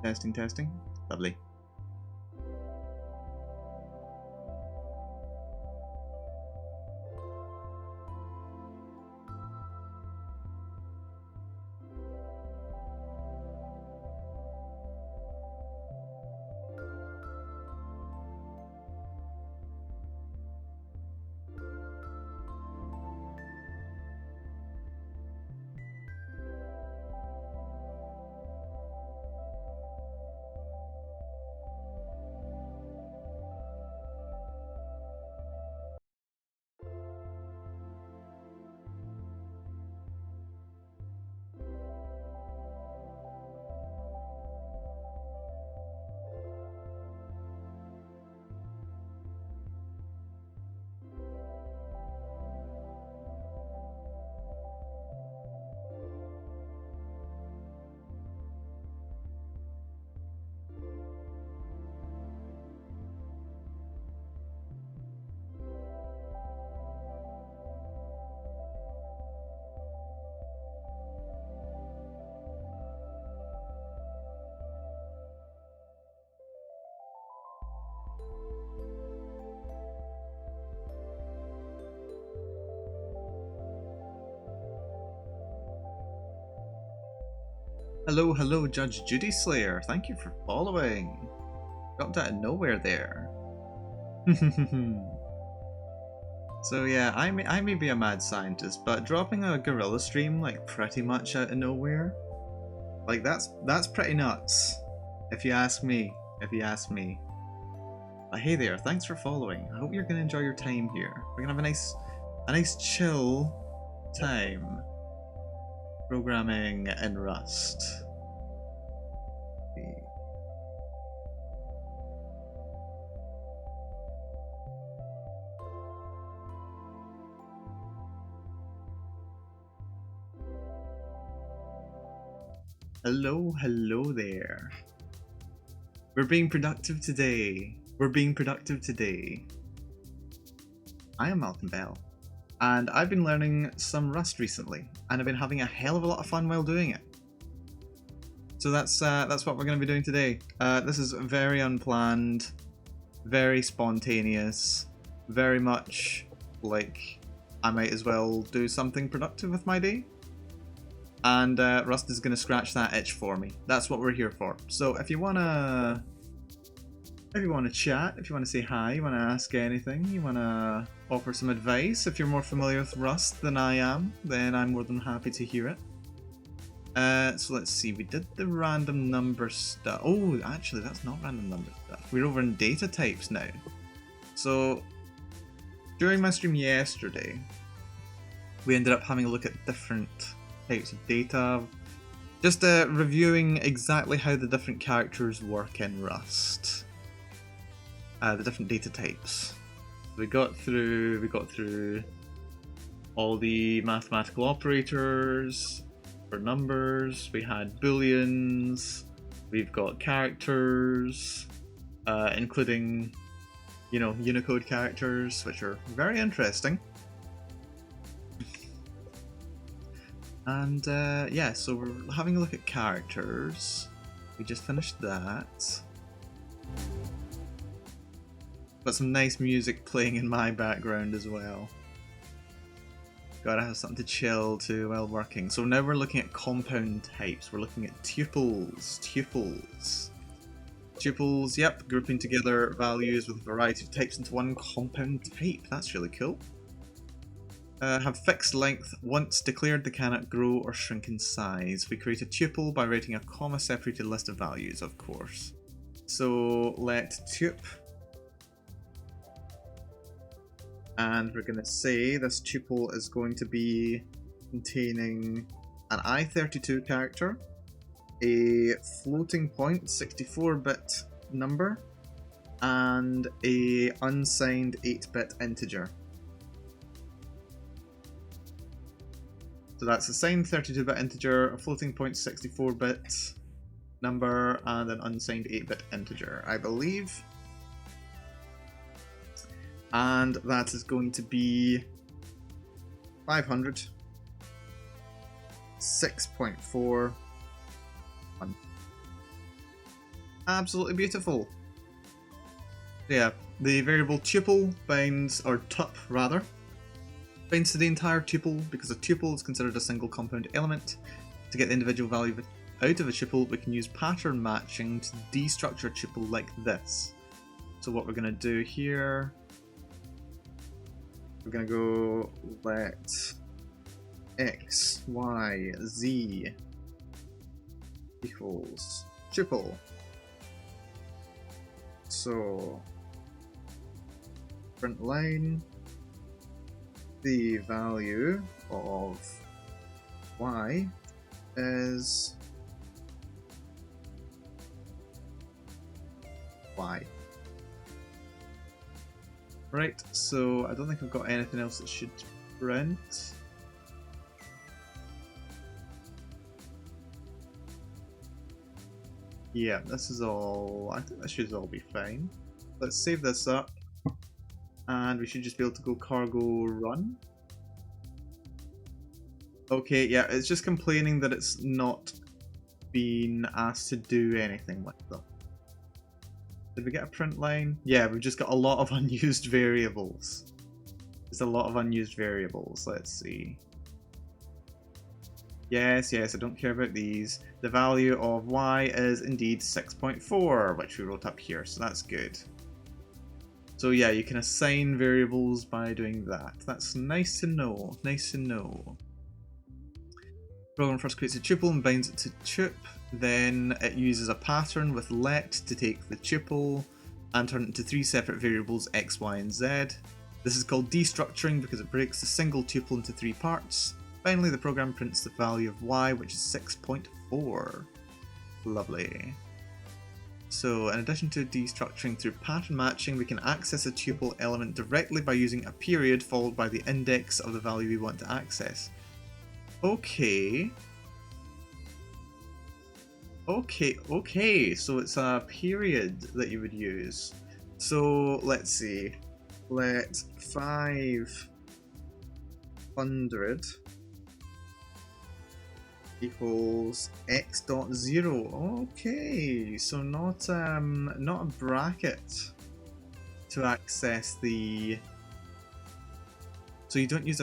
Testing, testing. Lovely. Hello, hello, Judge Judy Slayer. Thank you for following. Dropped out of nowhere there. So yeah, I may be a mad scientist, but dropping a guerrilla stream like pretty much out of nowhere, like that's pretty nuts. If you ask me. If you ask me. But hey there, thanks for following. I hope you're gonna enjoy your time here. We're gonna have a nice chill time. Programming in Rust. Hello, hello there. We're being productive today. We're being productive today. I am Malcolm Bell. And I've been learning some Rust recently, and I've been having a hell of a lot of fun while doing it. So that's what we're going to be doing today. This is very unplanned, very spontaneous, very much like I might as well do something productive with my day. And Rust is going to scratch that itch for me. That's what we're here for. So if you wanna chat, if you want to say hi, you want to ask anything, you want to offer some advice, if you're more familiar with Rust than I am, then I'm more than happy to hear it. So let's see, we did the random number stuff. Oh, actually, that's not random number stuff. We're over in data types now. So, during my stream yesterday, we ended up having a look at different types of data, just reviewing exactly how the different characters work in Rust. The different data types. We got through all the mathematical operators for numbers. We had booleans. We've got characters, including, you know, Unicode characters, which are very interesting. And yeah, so we're having a look at characters. We just finished that. Got some nice music playing in my background as well. Gotta have something to chill to while working. So now we're looking at compound types. We're looking at tuples. Tuples, yep, grouping together values with a variety of types into one compound type. That's really cool. Have fixed length. Once declared, they cannot grow or shrink in size. We create a tuple by writing a comma-separated list of values, of course. So let tup. And we're going to say this tuple is going to be containing an I32 character, a floating point 64-bit number, and a unsigned 8-bit integer. So that's a signed 32-bit integer, a floating point 64-bit number, and an unsigned 8-bit integer, I believe. And that is going to be 500, 6.4, Absolutely beautiful. Yeah, the variable tuple binds, or tup rather, binds to the entire tuple because a tuple is considered a single compound element. To get the individual value out of a tuple, we can use pattern matching to destructure a tuple like this. So what we're going to do here, we're going to go let x, y, z equals tuple. So print line, the value of y is y. Right, so I don't think I've got anything else that should print. Yeah, this is all, I think that should all be fine. Let's save this up, and we should just be able to go cargo run. Okay, yeah, it's just complaining that it's not been asked to do anything with them. Did we get a print line? Yeah, we've just got a lot of unused variables. There's a lot of unused variables, let's see. Yes, I don't care about these. The value of y is indeed 6.4, which we wrote up here, so that's good. So yeah, you can assign variables by doing that. That's nice to know, nice to know. Program first creates a tuple and binds it to tup, then it uses a pattern with let to take the tuple and turn it into 3 separate variables x, y, and z. This is called destructuring because it breaks the single tuple into 3 parts. Finally, the program prints the value of y, which is 6.4. Lovely. So, in addition to destructuring through pattern matching, we can access a tuple element directly by using a period followed by the index of the value we want to access. Okay. Okay, so it's a period that you would use. So, let's see. Let 500 equals x dot 0. Okay, so not a bracket to access the. So you don't use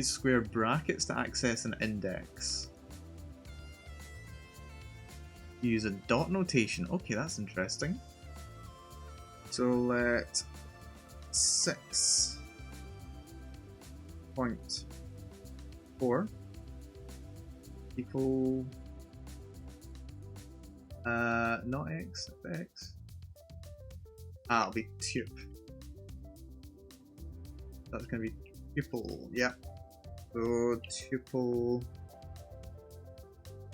square brackets to access an index. You use a dot notation. Okay, that's interesting. So let 6.4 equal not x, x. It'll be tup. That's gonna be tuple, yeah. So tuple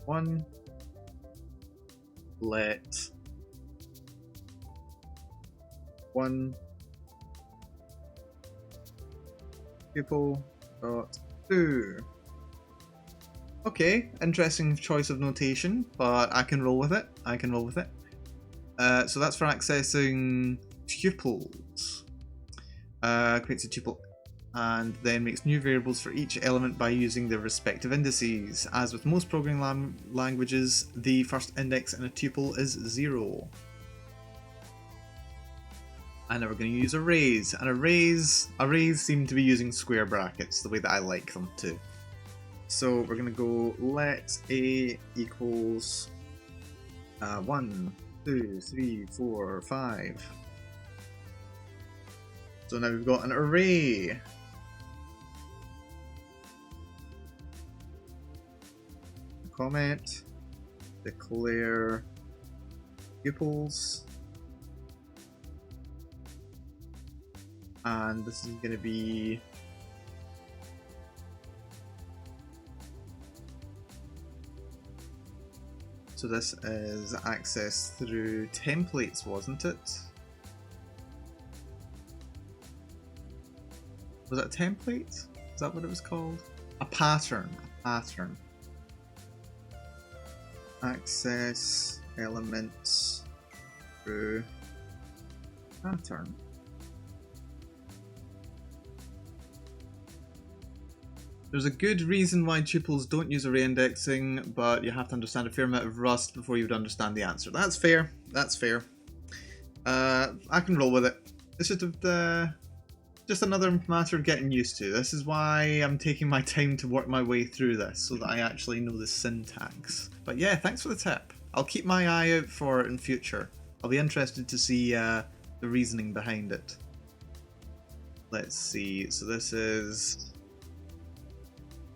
1 let 1 tuple dot 2. Okay, interesting choice of notation, but I can roll with it. So that's for accessing tuples. Creates a tuple and then makes new variables for each element by using their respective indices. As with most programming languages, the first index in a tuple is 0. And now we're going to use arrays. And arrays seem to be using square brackets, the way that I like them to. So we're going to go let a equals 1, 2, 3, 4, 5. So now we've got an array. Comment, declare tuples, and this is going to be so this is accessed through templates, wasn't it? Was it a template? Is that what it was called? A pattern. Access elements through pattern. There's a good reason why tuples don't use array indexing, but you have to understand a fair amount of Rust before you would understand the answer. That's fair. That's fair. I can roll with it. It's just another matter of getting used to. This is why I'm taking my time to work my way through this, so that I actually know the syntax. But yeah, thanks for the tip. I'll keep my eye out for it in future. I'll be interested to see the reasoning behind it. Let's see. So this is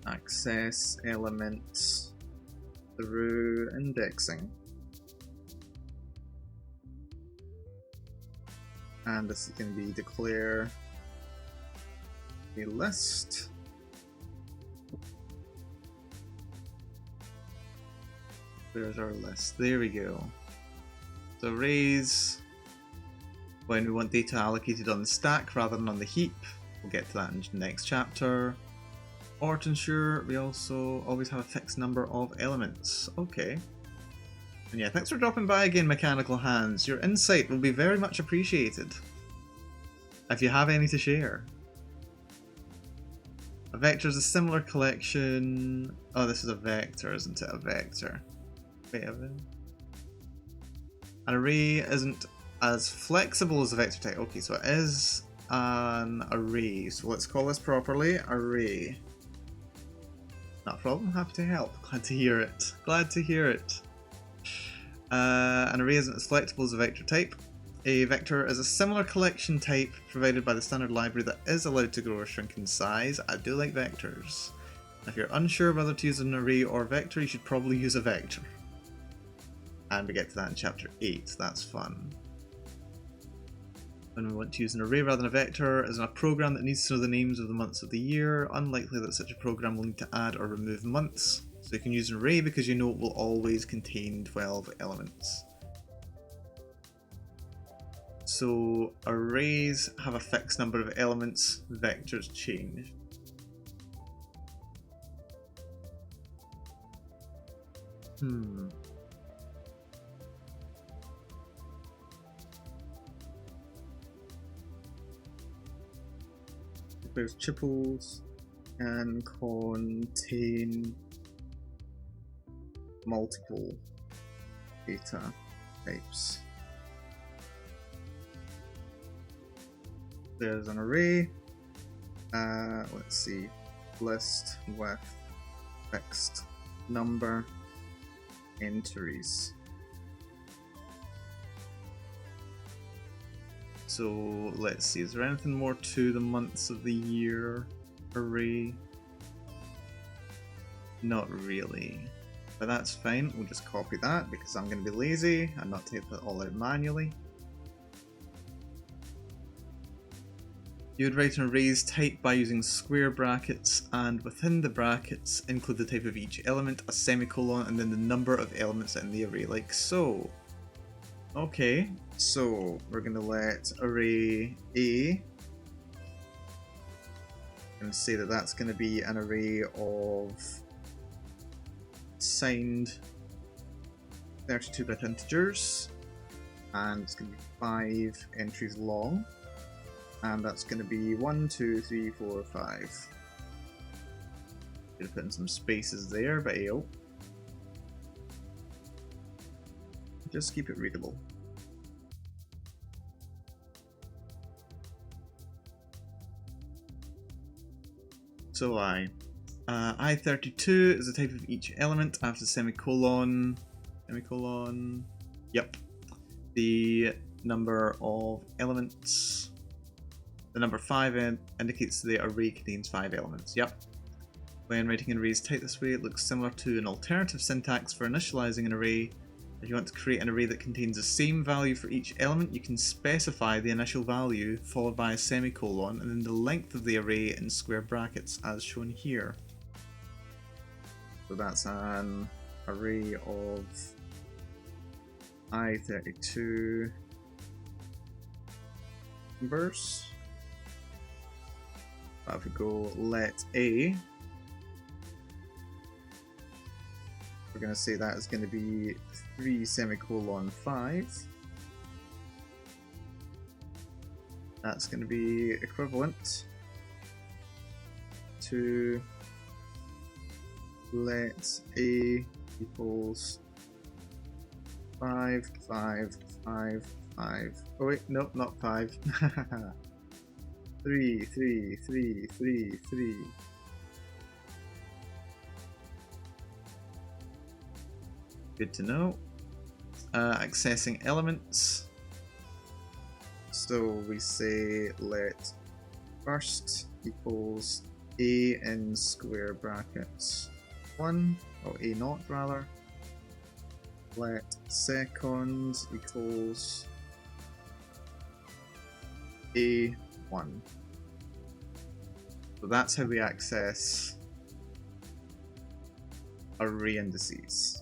access elements through indexing. And this is going to be declare a list. There's our list. There we go. So arrays, when we want data allocated on the stack rather than on the heap. We'll get to that in the next chapter. Or to ensure we also always have a fixed number of elements. Okay. And yeah, thanks for dropping by again, Mechanical Hands. Your insight will be very much appreciated. If you have any to share. A vector is a similar collection. Oh, this is a vector, isn't it? A vector. Wait a minute. An array isn't as flexible as a vector type. Okay, so it is an array. So let's call this properly array. Not a problem, happy to help. Glad to hear it. Glad to hear it. An array isn't as flexible as a vector type. A vector is a similar collection type provided by the standard library that is allowed to grow or shrink in size. I do like vectors. If you're unsure whether to use an array or vector, you should probably use a vector. And we get to that in chapter 8, that's fun. When we want to use an array rather than a vector, is in a program that needs to know the names of the months of the year. Unlikely that such a program will need to add or remove months. So you can use an array because you know it will always contain 12 elements. So arrays have a fixed number of elements, vectors change. There's tuples can contain multiple data types. There's an array. Let's see, list with fixed number entries. So let's see, is there anything more to the months of the year array? Not really, but that's fine. We'll just copy that because I'm going to be lazy and not type it all out manually. You would write an array's type by using square brackets, and within the brackets include the type of each element, a semicolon, and then the number of elements in the array, like so. Okay, so we're going to let array A, and say that that's going to be an array of signed 32-bit integers, and it's going to be 5 entries long. And that's going to be 1, 2, 3, 4, 5. Gonna put in some spaces there, but yo. Just keep it readable. So I32 is the type of each element after semicolon. Yep. The number of elements. The number 5 indicates the array contains 5 elements. Yep. When writing an array's type this way, it looks similar to an alternative syntax for initializing an array. If you want to create an array that contains the same value for each element, you can specify the initial value followed by a semicolon and then the length of the array in square brackets as shown here. So that's an array of I32 numbers. If we go let A, we're going to say that is going to be 3 semicolon 5. That's going to be equivalent to let a equals 5, 5, 5, 5. Oh wait, no, not 5. 3, 3, 3, 3, 3. Good to know. Accessing elements. So we say let first equals a in square brackets 1, or a naught rather. Let second equals a1. So that's how we access array indices.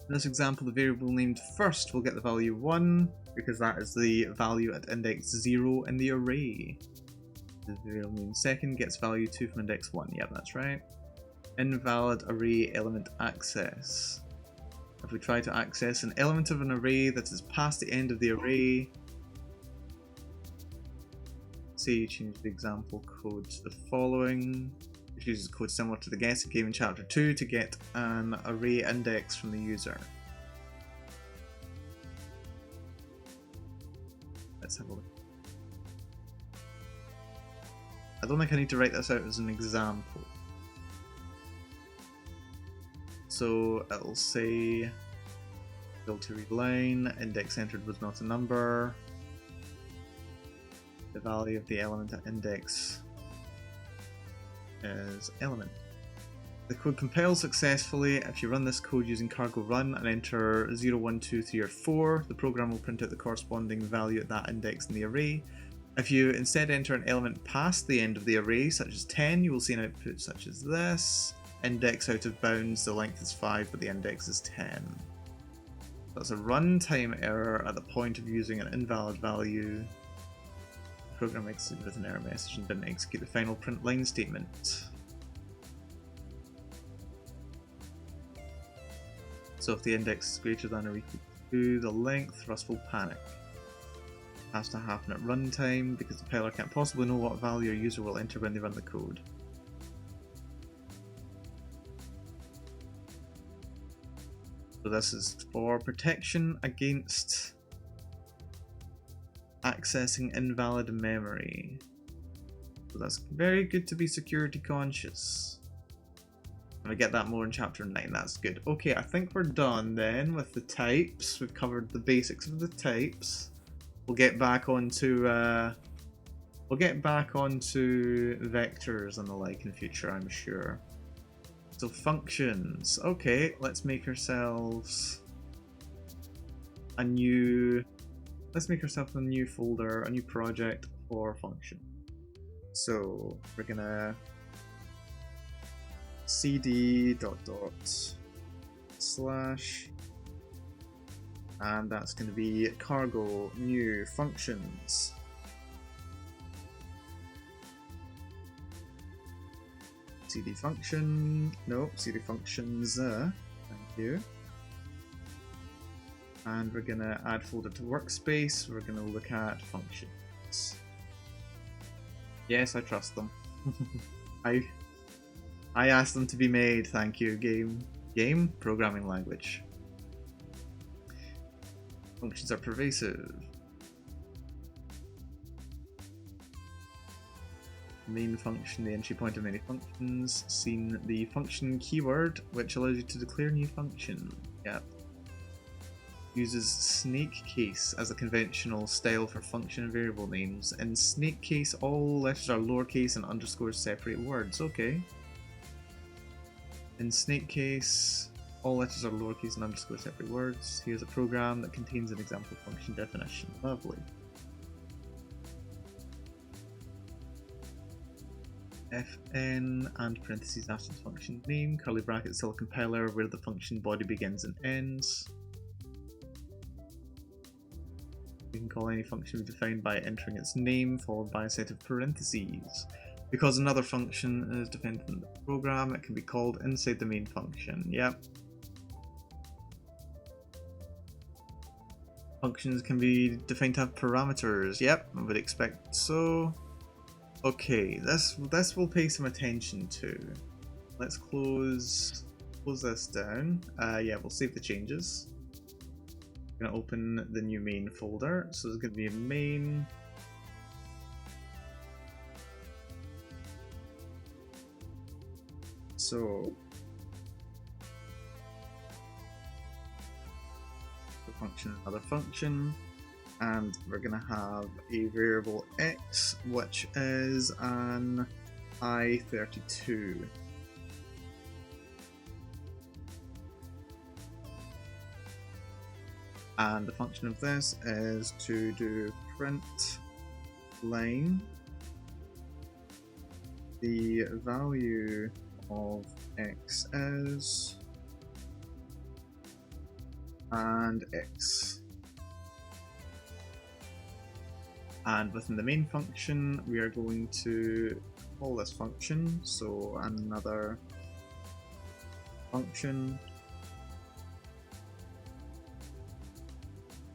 In this example, the variable named first will get the value 1, because that is the value at index 0 in the array. The variable named second gets value 2 from index 1. Yep, that's right. Invalid array element access. If we try to access an element of an array that is past the end of the array, say you change the example code to the following. Which uses code similar to the guessing game in chapter 2 to get an array index from the user. Let's have a look. I don't think I need to write this out as an example. So it'll say build to read line, index entered was not a number, the value of the element at index is element. The code compiles successfully. If you run this code using cargo run and enter 0, 1, 2, 3 or 4, the program will print out the corresponding value at that index in the array. If you instead enter an element past the end of the array, such as 10, you will see an output such as this. Index out of bounds, the length is 5 but the index is 10. That's a runtime error at the point of using an invalid value. The program exited with an error message and didn't execute the final print line statement. So if the index is greater than or equal to the length, Rust will panic. It has to happen at runtime because the compiler can't possibly know what value a user will enter when they run the code. So this is for protection against accessing invalid memory. So that's very good to be security conscious. And we get that more in chapter 9, that's good. Okay, I think we're done then with the types. We've covered the basics of the types. We'll get back onto vectors and the like in the future, I'm sure. So functions. Okay, let's make ourselves a new folder, a new project for function. So we're gonna cd ... slash, and that's going to be cargo new functions. cd function, no, cd functions, thank you. And we're going to add folder to workspace, we're going to look at functions. Yes, I trust them. I asked them to be made, thank you, game programming language. Functions are pervasive. Main function, the entry point of many functions. Seen the function keyword, which allows you to declare new function. Yep. Uses snake case as a conventional style for function and variable names. In snake case, all letters are lowercase and underscores separate words. Okay. In snake case, all letters are lowercase and underscore separate words. Here's a program that contains an example function definition. Lovely. Fn and parentheses after the function name, curly brackets still a compiler where the function body begins and ends. We can call any function defined by entering its name followed by a set of parentheses. Because another function is dependent on the program, it can be called inside the main function. Yep. Functions can be defined to have parameters. Yep, I would expect so. Okay, this will pay some attention to. Let's close this down. Yeah, we'll save the changes. I'm gonna open the new main folder. So there's gonna be a main. So the function, another function, and we're gonna have a variable x, which is an I32. And the function of this is to do print line the value of x is and x. And within the main function, we are going to call this function, so another function,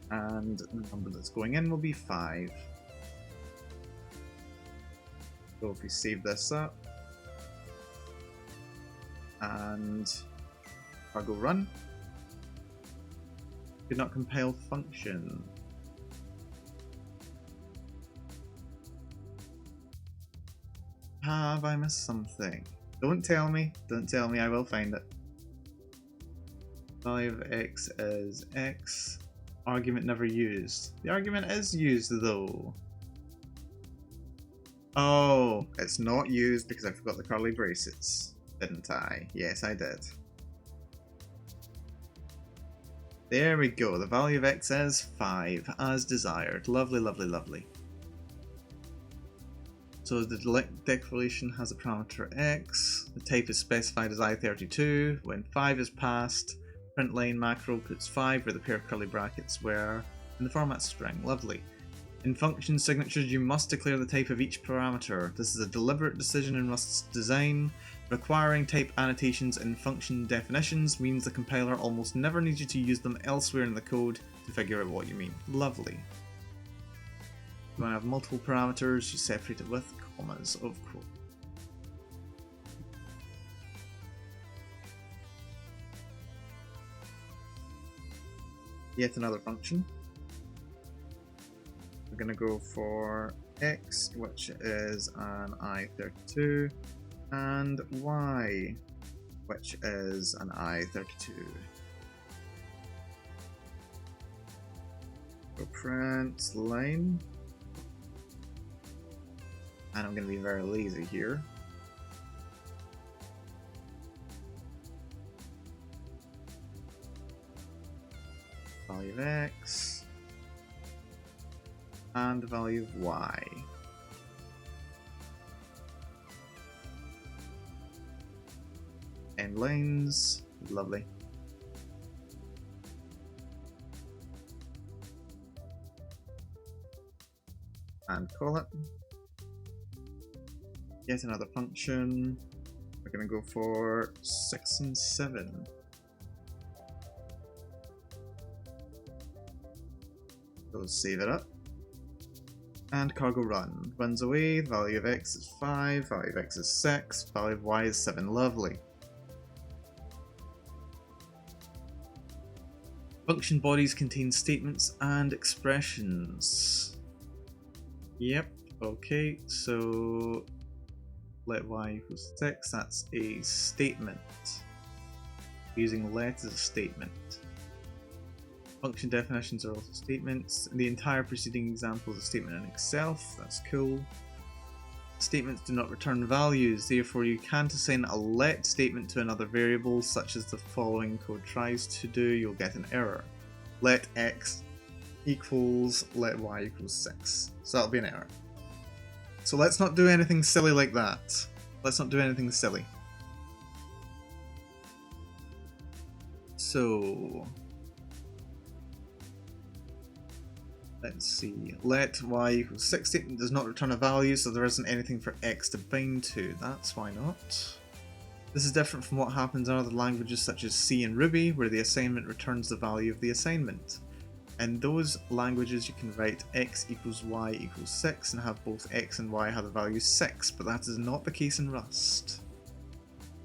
and the number that's going in will be 5. So if we save this up and cargo run, did not compile function. Have I missed something? Don't tell me, I will find it. Value of x is x. Argument never used. The argument is used though. Oh, it's not used because I forgot the curly braces, didn't I? Yes, I did. There we go, the value of x is 5, as desired. Lovely, lovely, lovely. So the declaration has a parameter x, the type is specified as I32, when 5 is passed, print line macro puts 5 where the pair of curly brackets were, and the format string. Lovely. In function signatures, you must declare the type of each parameter. This is a deliberate decision in Rust's design. Requiring type annotations in function definitions means the compiler almost never needs you to use them elsewhere in the code to figure out what you mean. Lovely. You want to have multiple parameters, you separate it with commas, of course. Yet another function. We're going to go for x, which is an I32, and y, which is an I32. Go print line, and I'm going to be very lazy here. Value of x, and the value of y. End lines, lovely. And call it. Yet another function. We're going to go for 6 and 7. So save it up. And cargo run. Runs away, value of x is 5, value of x is 6, value of y is 7. Lovely. Function bodies contain statements and expressions. Yep, okay, so let y equals 6, that's a statement. Using let as a statement. Function definitions are also statements. The entire preceding example is a statement in itself, that's cool. Statements do not return values, therefore you can't assign a let statement to another variable, such as the following code tries to do, you'll get an error. Let x equals let y equals 6. So that'll be an error. So let's not do anything silly like that. Let's not do anything silly. So let's see. Let y equals 6 statement does not return a value, so there isn't anything for x to bind to. That's why not. This is different from what happens in other languages such as C and Ruby, where the assignment returns the value of the assignment. In those languages you can write x equals y equals 6 and have both x and y have the value 6, but that is not the case in Rust.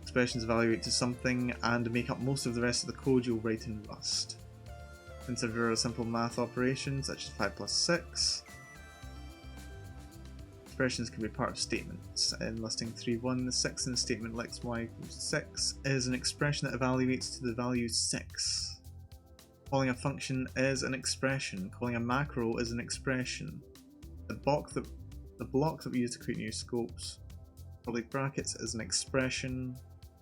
Expressions evaluate to something and make up most of the rest of the code you'll write in Rust. Consider a simple math operation such as 5 plus 6. Expressions can be part of statements. In listing 3.1, the 6 in the statement x y equals 6 is an expression that evaluates to the value 6. Calling a function is an expression. Calling a macro is an expression. The block that we use to create new scopes, public brackets, is an expression,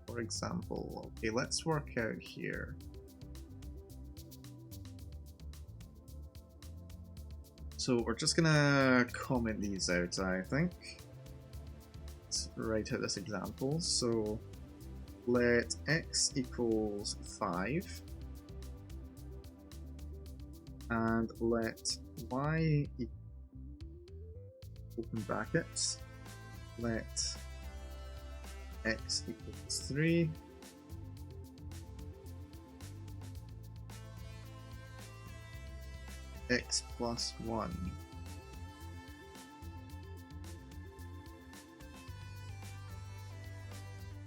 for example. Okay, let's work out here. So we're just gonna comment these out, I think. Let's write out this example. So let x equals 5 and let y open brackets, let x equals 3 x plus 1.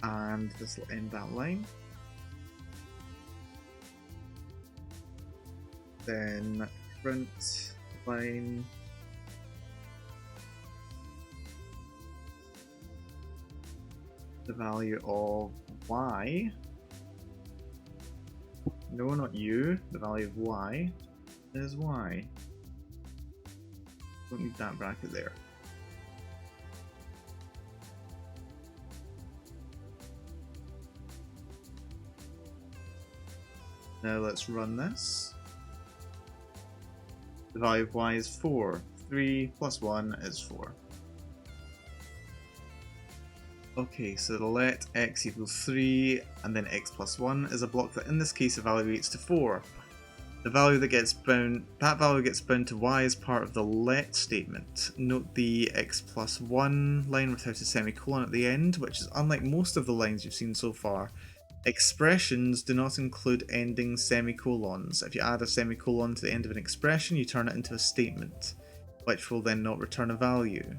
And this will end that line. Then print line the value of y. No, not u. The value of y is y. Don't need that bracket there. Now let's run this. The value of y is 4. 3 plus 1 is 4. Okay, so the let x equals 3 and then x plus 1 is a block that in this case evaluates to 4. The value that gets bound to y is part of the let statement. Note the x plus 1 line without a semicolon at the end, which is unlike most of the lines you've seen so far. Expressions do not include ending semicolons. If you add a semicolon to the end of an expression, you turn it into a statement, which will then not return a value.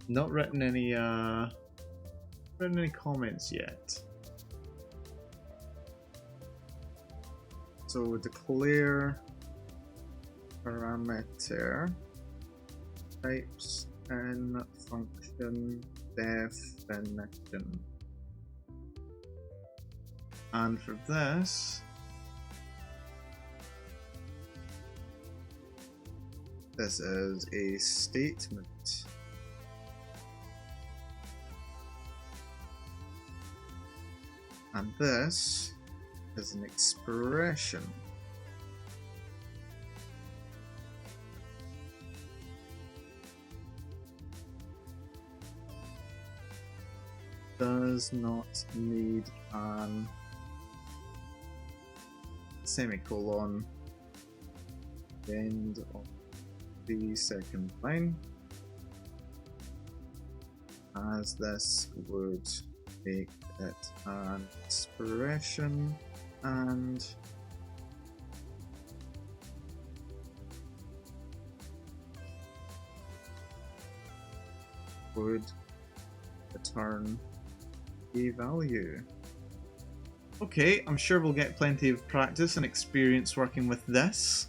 Not written any comments yet. So declare parameter types in function definition. And for this, this is a statement. And this is an expression. Does not need an semicolon end of the second line, as this would make it an expression and would return a value. Okay, I'm sure we'll get plenty of practice and experience working with this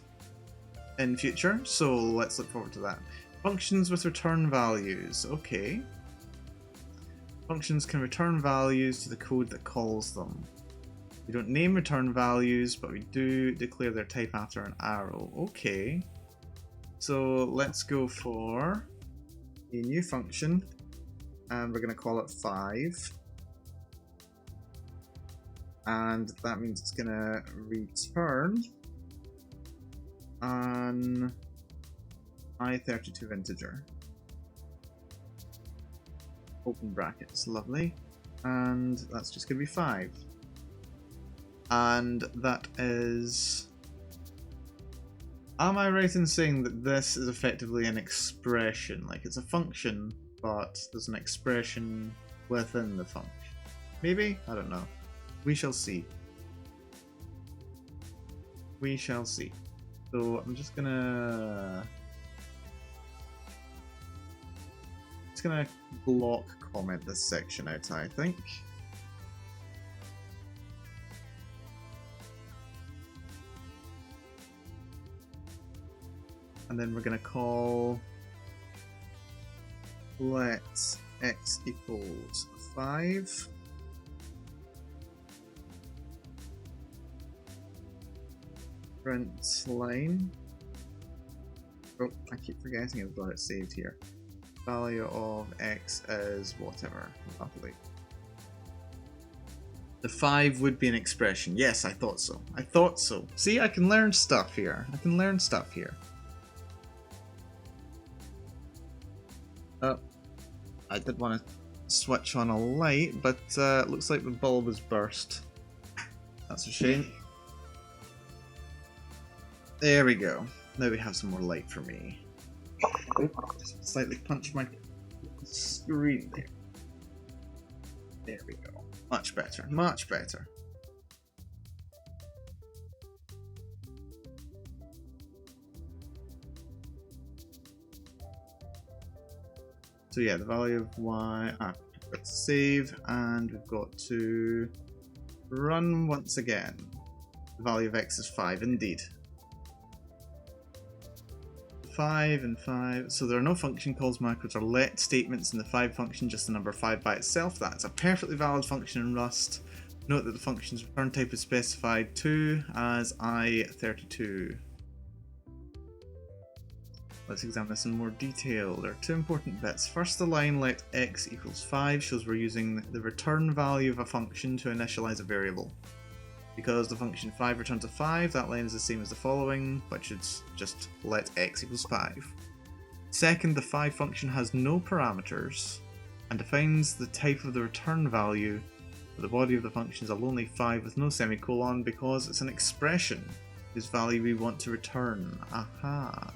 in future, so let's look forward to that. Functions with return values. Okay. Functions can return values to the code that calls them. We don't name return values, but we do declare their type after an arrow. Okay. So let's go for a new function, and we're going to call it 5. And that means it's going to return an i32 integer. Open brackets, lovely. And that's just going to be 5. And that is... Am I right in saying that this is effectively an expression? Like it's a function, but there's an expression within the function. Maybe? I don't know. We shall see. We shall see. So I'm just gonna block comment this section out, I think. And then we're gonna call let x equals 5. Print line. Oh, I keep forgetting I've got it saved here. Value of x is whatever. Lovely. The 5 would be an expression. Yes, I thought so. I thought so. See, I can learn stuff here. I can learn stuff here. Oh, I did want to switch on a light, but it looks like the bulb has burst. That's a shame. There we go. Now we have some more light for me. Just slightly punch my screen there. There we go. Much better. Much better. So yeah, the value of y. Let's save, and we've got to run once again. The value of x is 5, indeed. 5 and 5. So there are no function calls, macros, or let statements in the 5 function, just the number 5 by itself. That's a perfectly valid function in Rust. Note that the function's return type is specified to as I32. Let's examine this in more detail. There are 2 important bits. First, the line let x equals 5 shows we're using the return value of a function to initialize a variable. Because the function 5 returns a 5, that line is the same as the following, which is just let x equals 5. Second, the 5 function has no parameters and defines the type of the return value, but the body of the function is a lonely 5 with no semicolon because it's an expression whose value we want to return. Aha!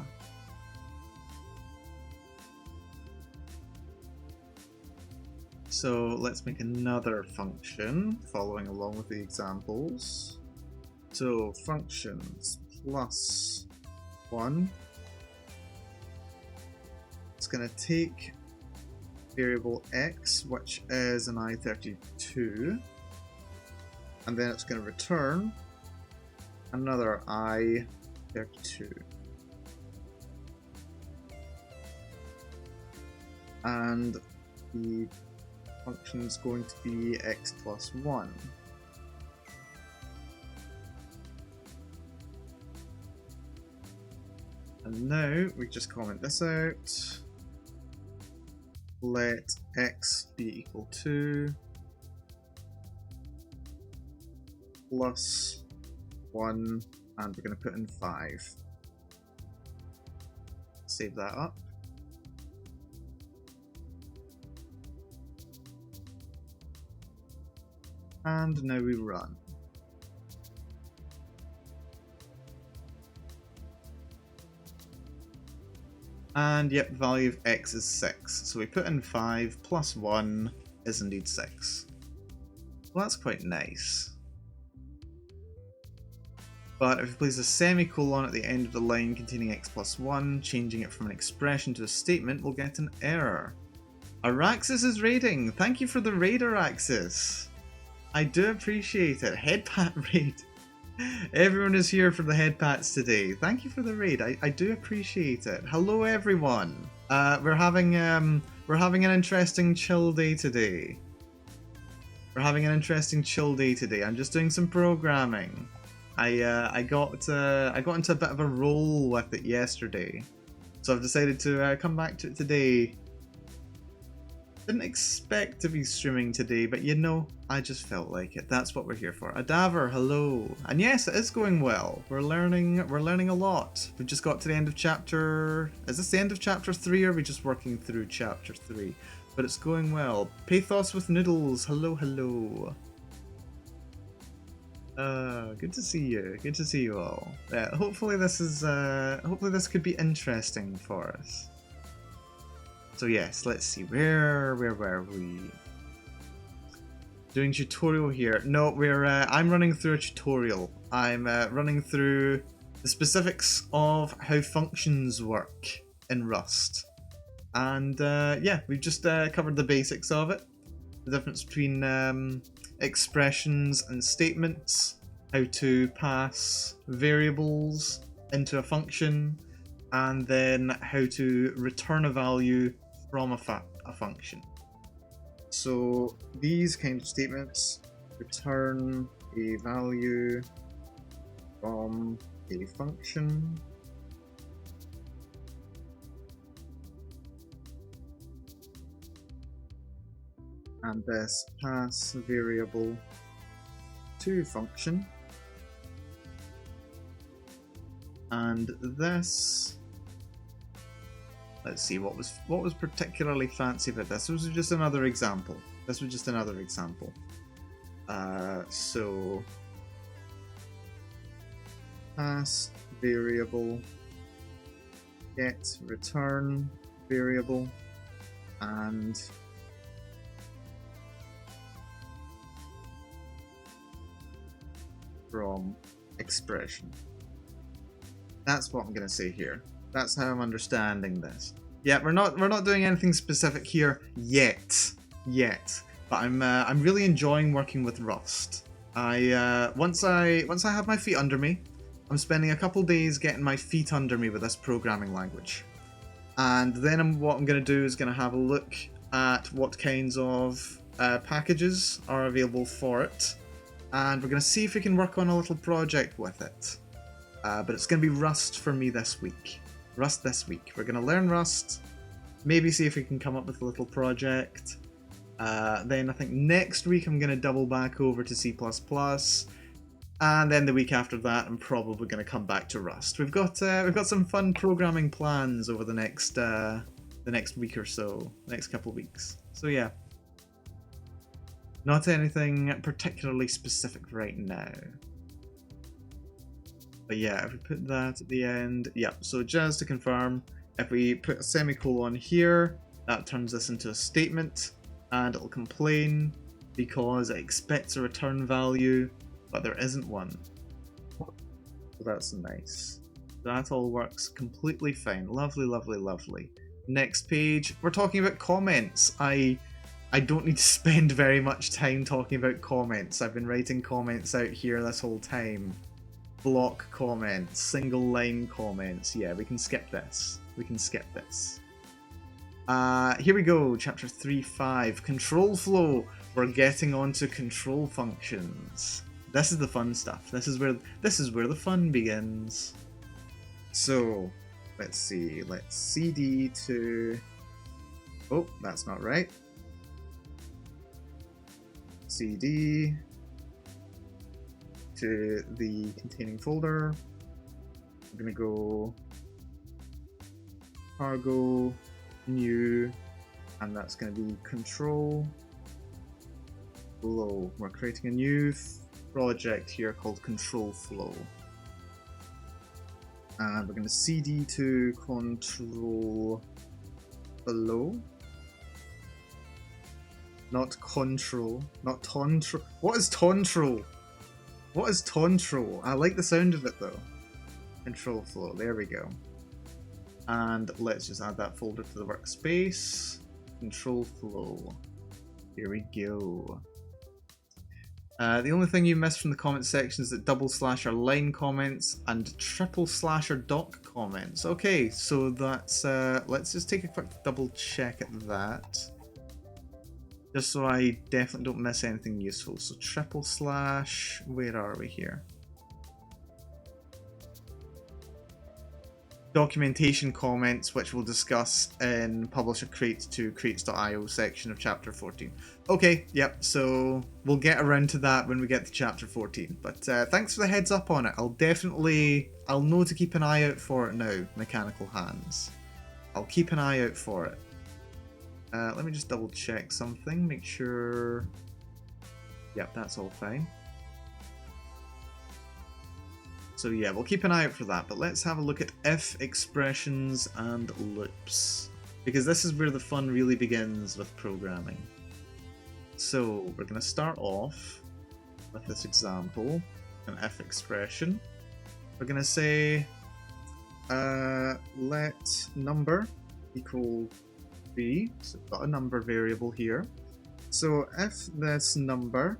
So let's make another function following along with the examples. So functions plus 1. It's going to take variable x, which is an I32, and then it's going to return another I32. And the function is going to be x plus 1. And now we just comment this out. Let x be equal to plus 1, and we're going to put in 5. Save that up. And now we run. And yep, the value of x is 6. So we put in 5 plus 1 is indeed 6. Well, that's quite nice. But if we place a semicolon at the end of the line containing x plus 1, changing it from an expression to a statement, we'll get an error. Araxis is raiding! Thank you for the raid, Araxis! I do appreciate it. Headpat raid. Everyone is here for the headpats today. Thank you for the raid. I do appreciate it. Hello everyone. We're having an interesting chill day today. I'm just doing some programming. I got into a bit of a roll with it yesterday, so I've decided to come back to it today. Didn't expect to be streaming today, but you know, I just felt like it. That's what we're here for. Adaver, hello. And yes, it is going well. We're learning a lot. We've just got to the end of chapter... Is this the end of chapter 3, or are we just working through chapter 3? But it's going well. Pathos with noodles, hello, hello. Good to see you. Good to see you all. Yeah, hopefully this could be interesting for us. So yes, let's see, where were we? Doing tutorial here. No, I'm running through a tutorial. I'm running through the specifics of how functions work in Rust. And yeah, we've just covered the basics of it. The difference between expressions and statements, how to pass variables into a function, and then how to return a value from a function. So these kind of statements: return a value from a function, and this pass variable to function, and this, let's see, what was particularly fancy about this. This was just another example. So pass variable, get return variable, and from expression. That's what I'm going to say here. That's how I'm understanding this. Yeah, we're not doing anything specific here yet. But I'm really enjoying working with Rust. Once I have my feet under me, I'm spending a couple days getting my feet under me with this programming language, and then what I'm going to do is going to have a look at what kinds of packages are available for it, and we're going to see if we can work on a little project with it. But it's going to be Rust for me this week. Rust this week. We're going to learn Rust, maybe see if we can come up with a little project. Then I think next week I'm going to double back over to C++, and then the week after that I'm probably going to come back to Rust. We've got some fun programming plans over the next week or so, next couple of weeks. So yeah, not anything particularly specific right now. But yeah, if we put that at the end, yeah, so just to confirm, if we put a semicolon here, that turns this into a statement, and it'll complain because it expects a return value, but there isn't one. So that's nice. That all works completely fine. Lovely, lovely, lovely. Next page, we're talking about comments. I don't need to spend very much time talking about comments. I've been writing comments out here this whole time. Block comments, single line comments. Yeah, we can skip this. Here we go, chapter 3.5, control flow. We're getting onto control functions. This is the fun stuff. This is where the fun begins. So, let's see. Let's cd to... Oh, that's not right. cd to the containing folder. I'm gonna go cargo new, and that's gonna be control flow. We're creating a new project here called control flow, and we're gonna cd to control flow, not control, not tontrol. What is tontrol? What is tontrol? I like the sound of it though. Control flow, there we go. And let's just add that folder to the workspace. Control flow. Here we go. The only thing you missed from the comment section is that / are line comments and / are doc comments. Okay, so that's let's just take a quick double check at that, just so I definitely don't miss anything useful. So / where are we here? Documentation comments, which we'll discuss in Publisher Crate to crates.io section of chapter 14. Okay, yep, so we'll get around to that when we get to chapter 14. But thanks for the heads up on it. I'll know to keep an eye out for it now, Mechanical Hands. I'll keep an eye out for it. Let me just double check something, make sure... Yep, that's all fine. So yeah, we'll keep an eye out for that, but let's have a look at if, expressions, and loops. Because this is where the fun really begins with programming. So we're going to start off with this example, an if expression. We're going to say let number equal 3. So we've got a number variable here. So if this number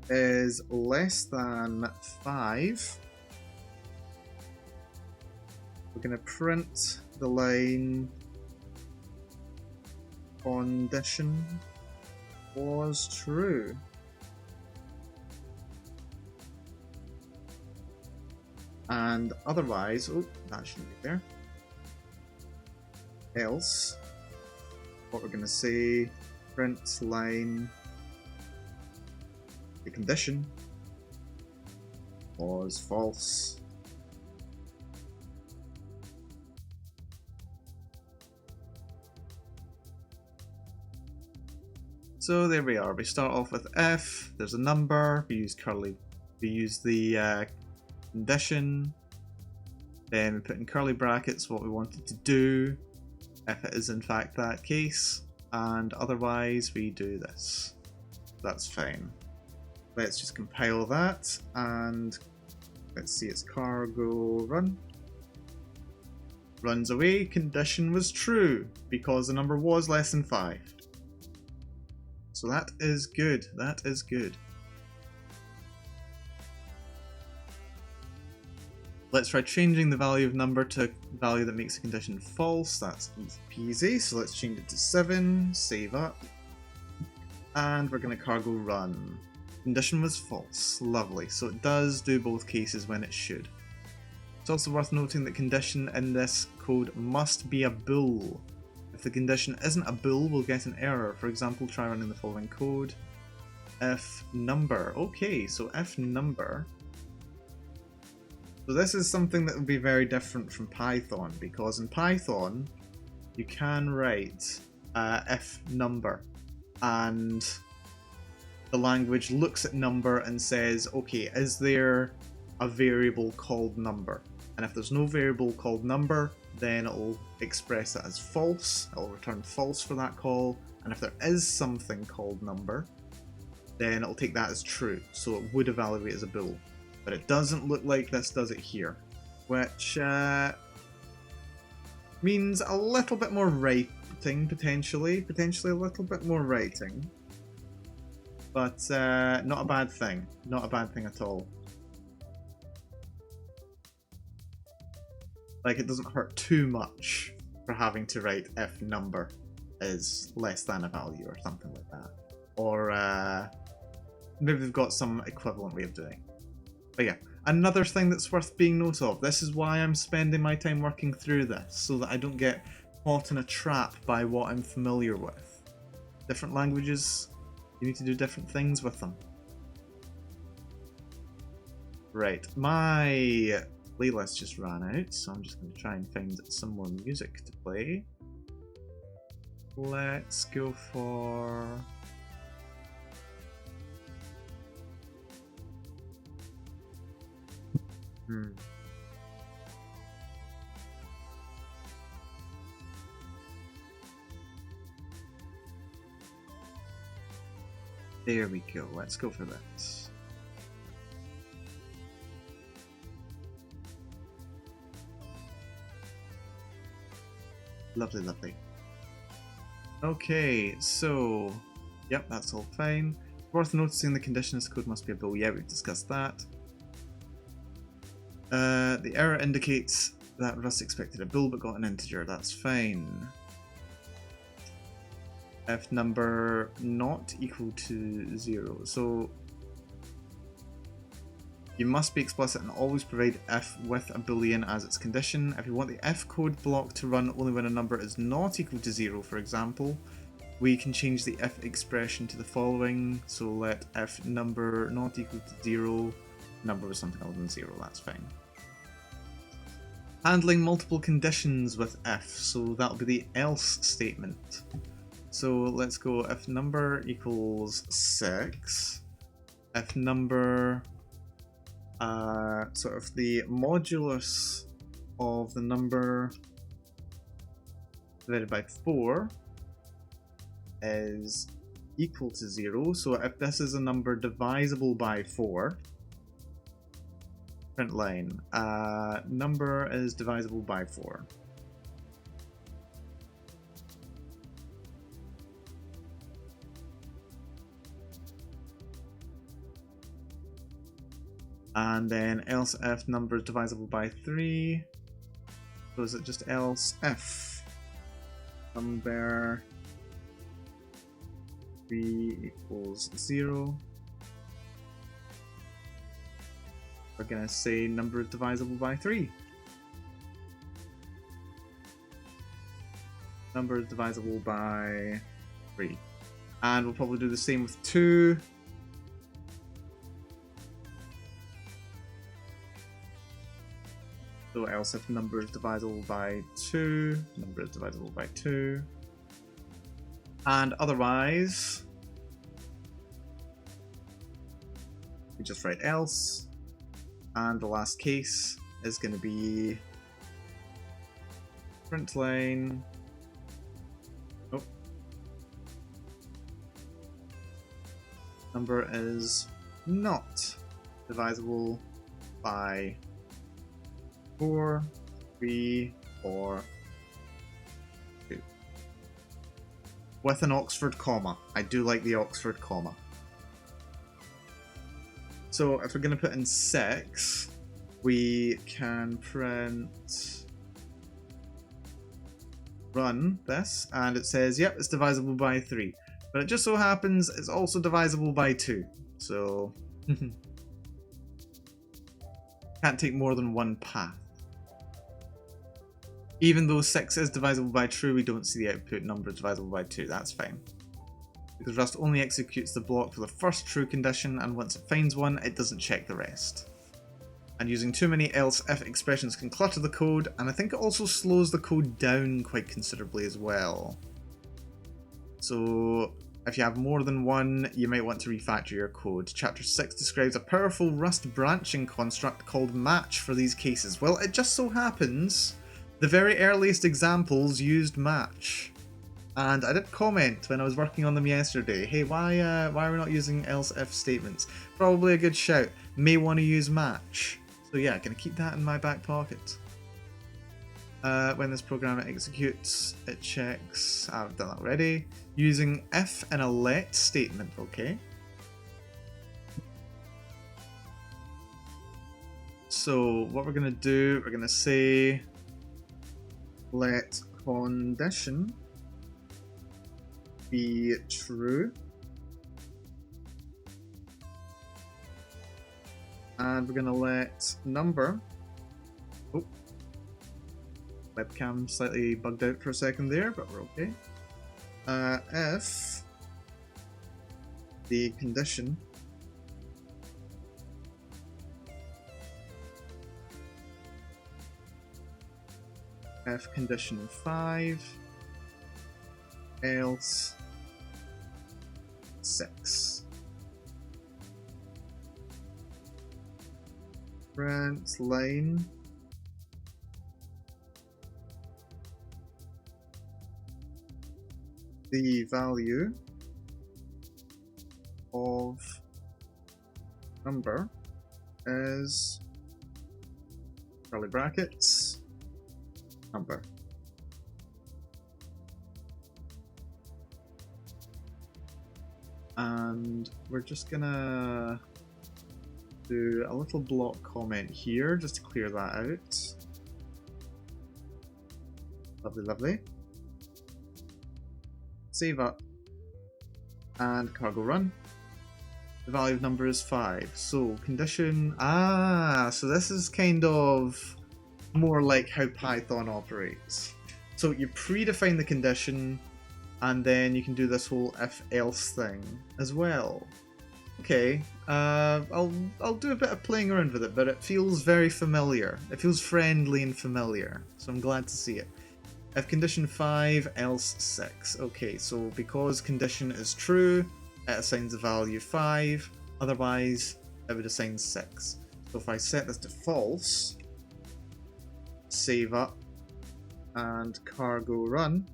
is less than 5, we're going to print the line condition was true. And otherwise, oh, that shouldn't be there. Else, what we're going to say, print line, the condition was false. So there we are. We start off with if, there's a number, we use the condition, then we put in curly brackets what we wanted to do, if it is in fact that case, and otherwise we do this. That's fine. Let's just compile that, and let's see, it's cargo run. Runs away, condition was true, because the number was less than 5. So that is good, that is good. Let's try changing the value of number to a value that makes the condition false. That's easy peasy. So let's change it to 7, save up. And we're going to cargo run. Condition was false. Lovely. So it does do both cases when it should. It's also worth noting that condition in this code must be a bool. If the condition isn't a bool, we'll get an error. For example, try running the following code. If number. Okay, so if number. So this is something that would be very different from Python, because in Python you can write if number, and the language looks at number and says, okay, is there a variable called number? And if there's no variable called number, then it'll express it as false, it'll return false for that call, and if there is something called number, then it'll take that as true, so it would evaluate as a bool. But it doesn't look like this does it here, which means a little bit more writing, potentially a little bit more writing, but not a bad thing, not a bad thing at all. Like, it doesn't hurt too much for having to write if number is less than a value or something like that. Or maybe they've got some equivalent way of doing it. But yeah, another thing that's worth being note of, this is why I'm spending my time working through this, so that I don't get caught in a trap by what I'm familiar with. Different languages, you need to do different things with them. Right, my playlist just ran out, so I'm just going to try and find some more music to play. Let's go for... There we go, let's go for this. Lovely, lovely. Okay, so, yep, that's all fine. Worth noticing the condition this code must be a bool. Yeah, we've discussed that. The error indicates that Rust expected a bool but got an integer. That's fine. If number not equal to 0. So you must be explicit and always provide if with a boolean as its condition. If you want the if code block to run only when a number is not equal to 0, for example, we can change the if expression to the following. So let if number not equal to 0, number was something other than 0, that's fine. Handling multiple conditions with if, so that'll be the else statement. So let's go if number equals 6, if number, sort of the modulus of the number divided by 4 is equal to 0. So if this is a number divisible by 4, print line, number is divisible by 4. And then else if number is divisible by 3. So is it just else if number 3 equals 0? We're going to say number is divisible by 3. Number is divisible by 3. And we'll probably do the same with 2. So else if number is divisible by 2, number is divisible by 2. And otherwise, we just write else. And the last case is going to be print line. Oh. Number is not divisible by 4, 3, or 2. With an Oxford comma. I do like the Oxford comma. So if we're going to put in 6, we can run this, and it says, yep, it's divisible by 3. But it just so happens it's also divisible by 2. So can't take more than one path. Even though 6 is divisible by true, we don't see the output number divisible by 2. That's fine. Because Rust only executes the block for the first true condition, and once it finds one, it doesn't check the rest. And using too many else-if expressions can clutter the code, and I think it also slows the code down quite considerably as well. So if you have more than one, you might want to refactor your code. Chapter 6 describes a powerful Rust branching construct called match for these cases. Well, it just so happens the very earliest examples used match. And I did comment when I was working on them yesterday, hey, why are we not using else-if statements? Probably a good shout. May want to use match. So yeah, gonna keep that in my back pocket. When this program executes, it checks, I've done that already, using if and a let statement, okay? So what we're gonna do, we're gonna say let condition be true, and we're gonna let number, oh, webcam slightly bugged out for a second there, but we're okay. If the condition if condition 5 else 6. Print line the value of number is curly brackets number. And we're just gonna do a little block comment here just to clear that out. Lovely, lovely. Save up and cargo run. The value of number is 5. So condition, so this is kind of more like how Python operates. So you predefine the condition, and then you can do this whole if-else thing as well. Okay, I'll do a bit of playing around with it, but it feels very familiar. It feels friendly and familiar, so I'm glad to see it. If condition 5, else 6. Okay, so because condition is true, it assigns the value 5, otherwise it would assign 6. So if I set this to false, save up, and cargo run,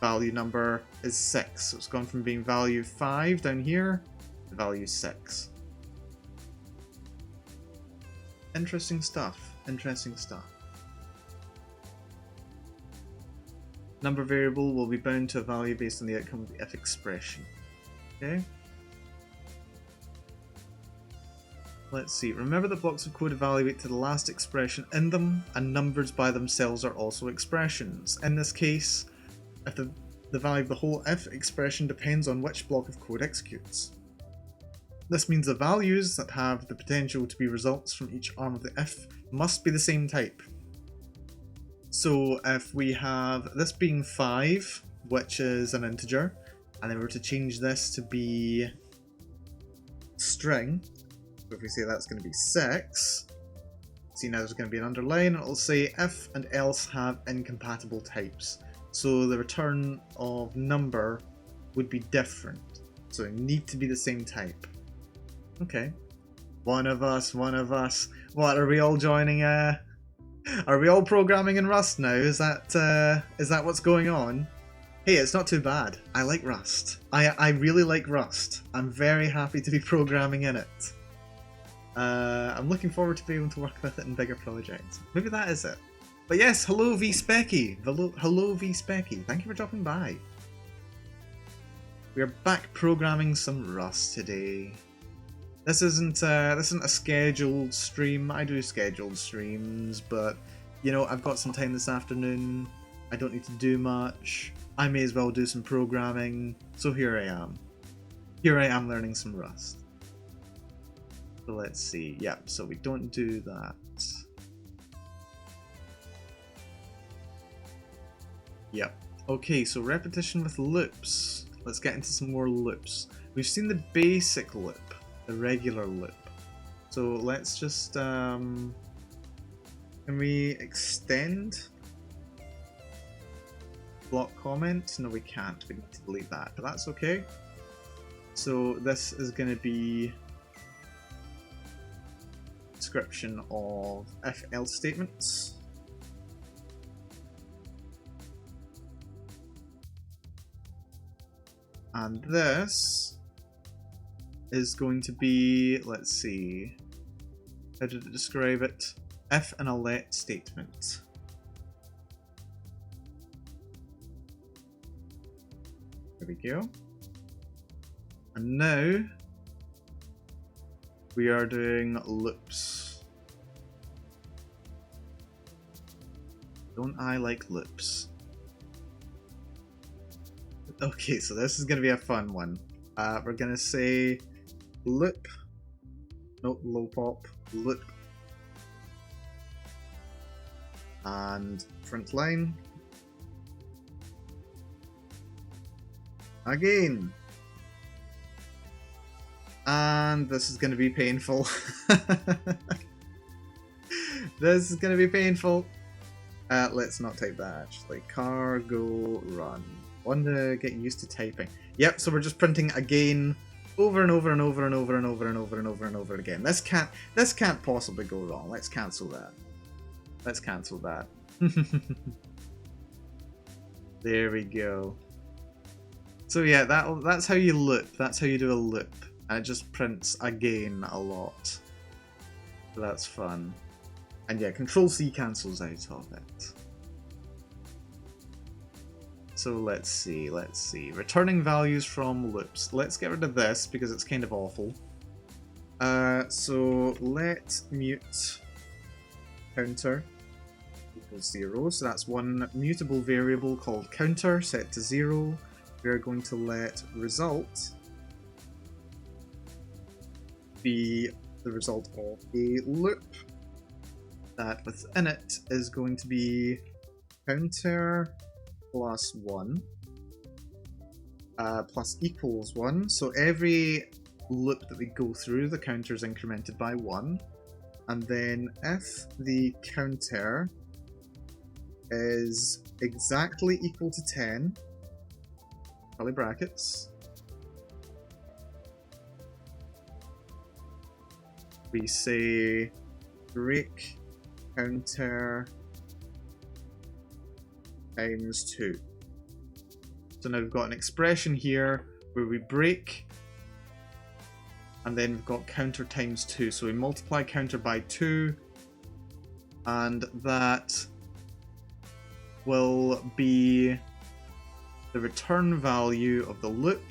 value number is 6. So it's gone from being value 5 down here to value 6. Interesting stuff. Interesting stuff. Number variable will be bound to a value based on the outcome of the if expression. Okay. Let's see. Remember that blocks of code evaluate to the last expression in them, and numbers by themselves are also expressions. In this case, if the value of the whole if expression depends on which block of code executes. This means the values that have the potential to be results from each arm of the if must be the same type. So if we have this being 5, which is an integer, and then we're to change this to be string, so if we say that's going to be 6, see now there's going to be an underline, and it'll say if and else have incompatible types. So the return of number would be different. So they need to be the same type. Okay. One of us. What, are we all joining are we all programming in Rust now? Is that what's going on? Hey, it's not too bad. I like Rust. I really like Rust. I'm very happy to be programming in it. I'm looking forward to being able to work with it in bigger projects. Maybe that is it. But yes, hello V-Specky. Hello V-Specky. Thank you for dropping by. We are back programming some Rust today. This isn't a scheduled stream. I do scheduled streams, but you know, I've got some time this afternoon. I don't need to do much. I may as well do some programming. So here I am. Here I am learning some Rust. So let's see. Yeah, so we don't do that. Yep. Okay, so repetition with loops. Let's get into some more loops. We've seen the basic loop, the regular loop. So let's just, can we extend block comment? No, we can't. We need to delete that, but that's okay. So this is going to be description of if-else statements. And this is going to be, let's see, how did it describe it? If and a let statement. There we go. And now we are doing loops. Don't I like loops? Okay, so this is going to be a fun one. We're going to say loop, no, low pop, loop, and front line. Again. And this is going to be painful. This is going to be painful. Let's not type that actually. Cargo run. Want to get used to typing. Yep, so we're just printing again over and over and over and over and over and over and over and over again. This can't possibly go wrong. Let's cancel that. Let's cancel that. There we go. So yeah, that's how you loop. That's how you do a loop. And it just prints again a lot. So that's fun. And yeah, Control-C cancels out of it. So let's see. Returning values from loops. Let's get rid of this because it's kind of awful. So let mute counter equals 0. So that's one mutable variable called counter set to 0. We are going to let result be the result of a loop that within it is going to be counter plus 1 plus equals 1. So every loop that we go through, the counter is incremented by 1. And then if the counter is exactly equal to 10, curly brackets, we say break counter times 2. So now we've got an expression here where we break, and then we've got counter times 2. So we multiply counter by 2, and that will be the return value of the loop,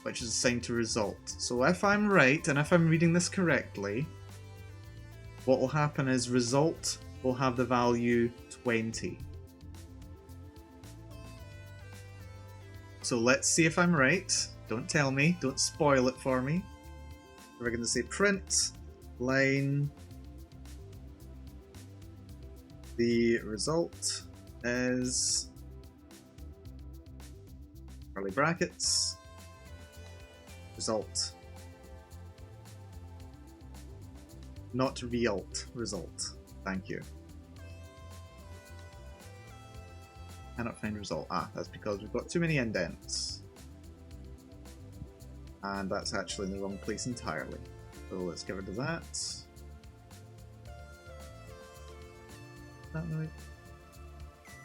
which is assigned to result. So if I'm right, and if I'm reading this correctly, what will happen is result will have the value 20. So let's see if I'm right. Don't tell me, don't spoil it for me. We're going to say print line, the result is curly brackets, result. Not realt, result. Thank you. Cannot find result. Ah, that's because we've got too many indents. And that's actually in the wrong place entirely. So let's get rid of that. Is that right?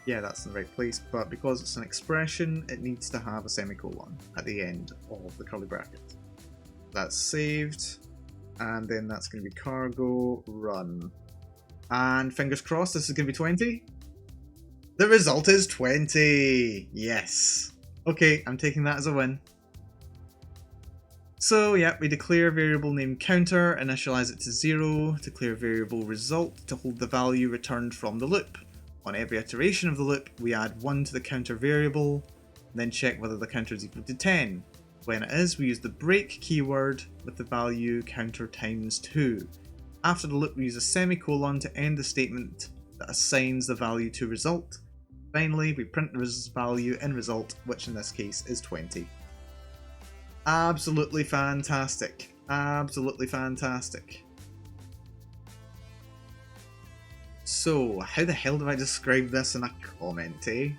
Yeah, that's in the right place, but because it's an expression, it needs to have a semicolon at the end of the curly bracket. That's saved, and then that's going to be cargo run. And fingers crossed this is going to be 20. The result is 20! Yes! Okay, I'm taking that as a win. So yeah, we declare variable name counter, initialize it to 0, declare variable result to hold the value returned from the loop. On every iteration of the loop, we add 1 to the counter variable, then check whether the counter is equal to 10. When it is, we use the break keyword with the value counter times 2. After the loop, we use a semicolon to end the statement that assigns the value to result. Finally, we print the value in result, which in this case is 20. Absolutely fantastic. Absolutely fantastic. So, how the hell do I describe this in a comment, eh?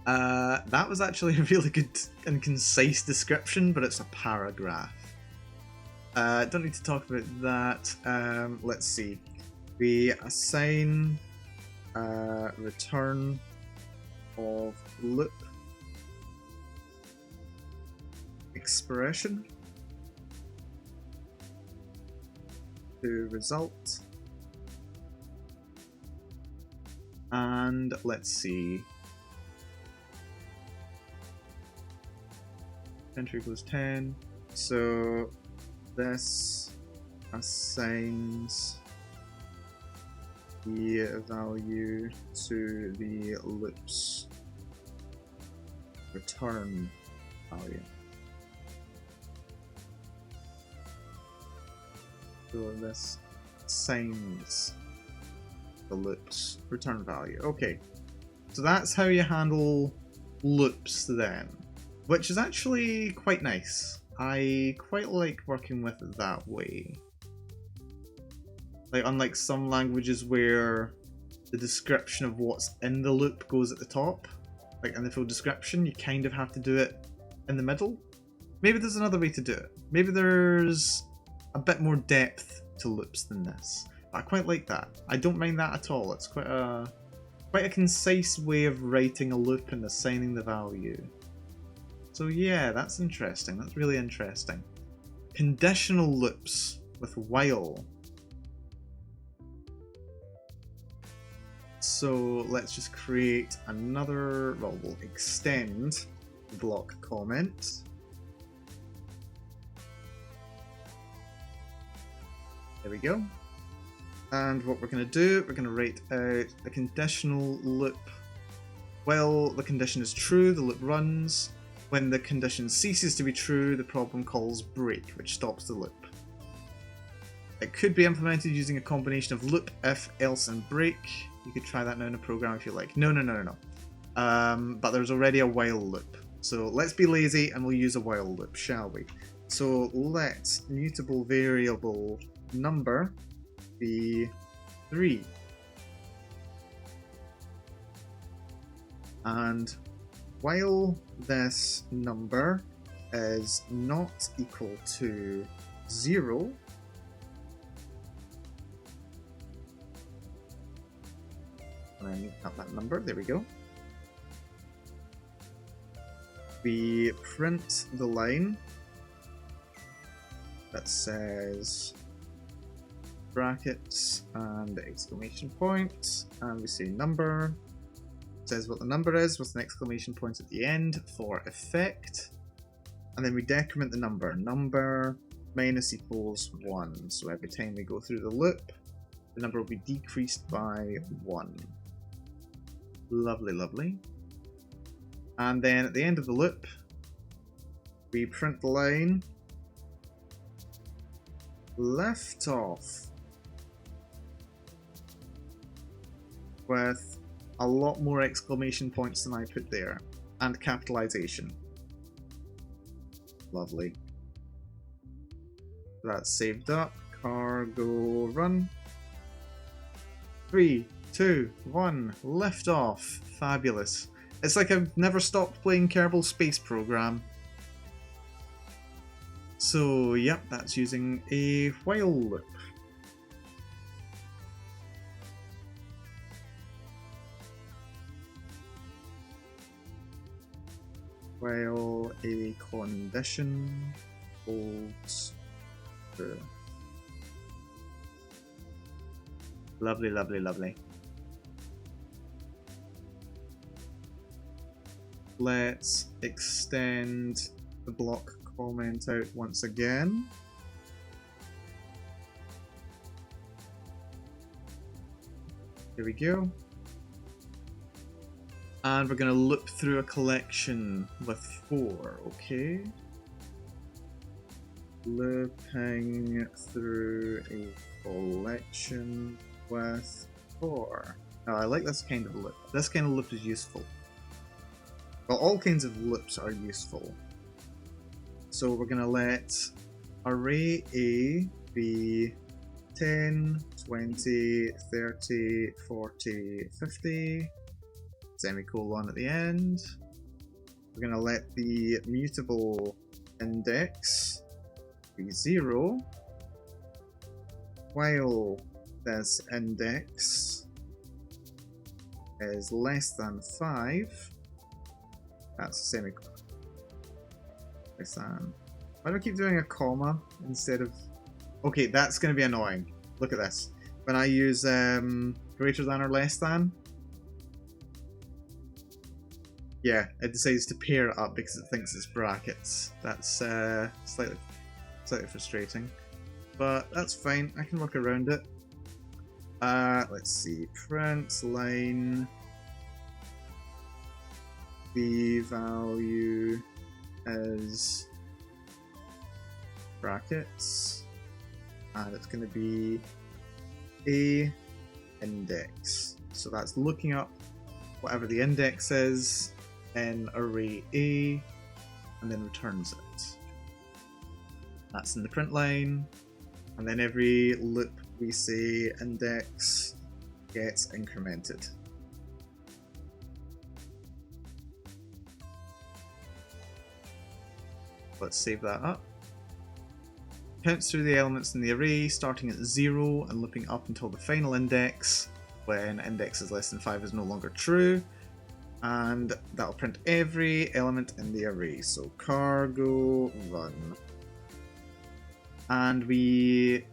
That was actually a really good and concise description, but it's a paragraph. Don't need to talk about that. Let's see. We assign return of loop expression to result, and let's see, counter equals 10, so this assigns the value to the loop's return value. So this assigns the loop's return value. Okay, so that's how you handle loops then, which is actually quite nice. I quite like working with it that way. Like, unlike some languages where the description of what's in the loop goes at the top, like in the full description, you kind of have to do it in the middle. Maybe there's another way to do it. Maybe there's a bit more depth to loops than this. But I quite like that. I don't mind that at all. It's quite a concise way of writing a loop and assigning the value. So yeah, that's interesting. That's really interesting. Conditional loops with while. So let's just create another, well, we'll extend block comment. There we go. And what we're going to do, we're going to write out a conditional loop. While the condition is true, the loop runs. When the condition ceases to be true, the program calls break, which stops the loop. It could be implemented using a combination of loop, if, else, and break. You could try that now in a program if you like. No. But there's already a while loop. So let's be lazy and we'll use a while loop, shall we? So let mutable variable number be 3. And while this number is not equal to 0, and I need to have that number, there we go. we print the line that says brackets and exclamation point, and we say number. It says what the number is with an exclamation point at the end for effect, and then we decrement the number. Number minus equals 1, so every time we go through the loop, the number will be decreased by 1. Lovely, lovely. And then at the end of the loop, we print the line left off with a lot more exclamation points than I put there, and capitalization. Lovely. That's saved up. Cargo run. 3, 2, 1, lift off. Fabulous. It's like I've never stopped playing Kerbal Space Program. So, yep, that's using a while loop. While a condition holds true. Lovely, lovely, lovely. Let's extend the block comment out once again. Here we go. And we're going to loop through a collection with 4, okay? Looping through a collection with 4. Oh, I like this kind of loop. This kind of loop is useful. Well, all kinds of loops are useful. So we're going to let array A be 10, 20, 30, 40, 50, semicolon at the end. We're going to let the mutable index be 0, while this index is less than 5. That's a semicolon. Less than. Why do I keep doing a comma instead of... Okay, that's going to be annoying. Look at this. When I use greater than or less than, yeah, it decides to pair it up because it thinks it's brackets. That's slightly frustrating, but that's fine. I can work around it. Let's see. Print line. The value is brackets, and it's going to be a index. So that's looking up whatever the index is in array A, and then returns it. That's in the print line, and then every loop we say index gets incremented. Let's save that up. Counts through the elements in the array, starting at 0 and looping up until the final index, when index is less than 5 is no longer true. And that'll print every element in the array. So cargo run. And we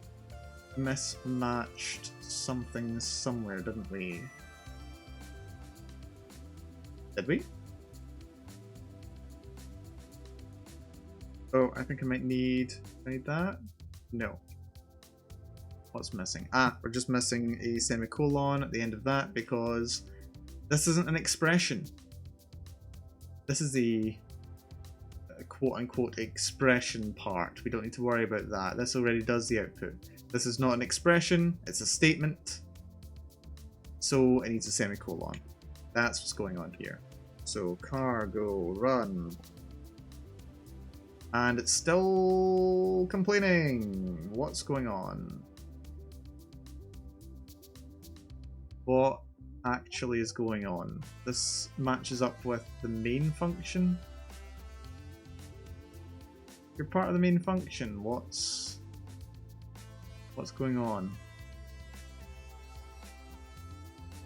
mismatched something somewhere, didn't we? Did we? Oh, I think I might need that. No. What's missing? Ah, we're just missing a semicolon at the end of that because this isn't an expression. This is the quote-unquote expression part. We don't need to worry about that. This already does the output. This is not an expression, it's a statement. So it needs a semicolon. That's what's going on here. So cargo run. And it's still complaining. What's going on? What actually is going on? This matches up with the main function. You're part of the main function. What's going on?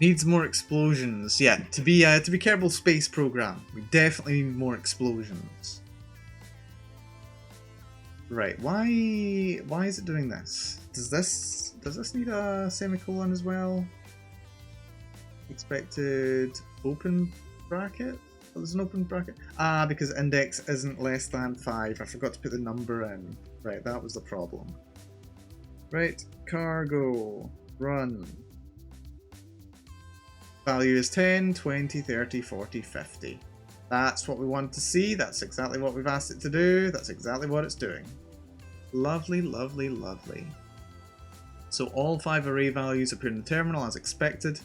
Needs more explosions. Yeah, to be Kerbal Space Program, we definitely need more explosions. Right, why is it doing this? Does this need a semicolon as well? Expected open bracket? Oh, there's an open bracket. Ah, because index isn't less than 5. I forgot to put the number in. Right, that was the problem. Right, cargo, run. Value is 10, 20, 30, 40, 50. That's what we want to see. That's exactly what we've asked it to do. That's exactly what it's doing. Lovely, lovely, lovely. So all 5 array values appear in the terminal as expected.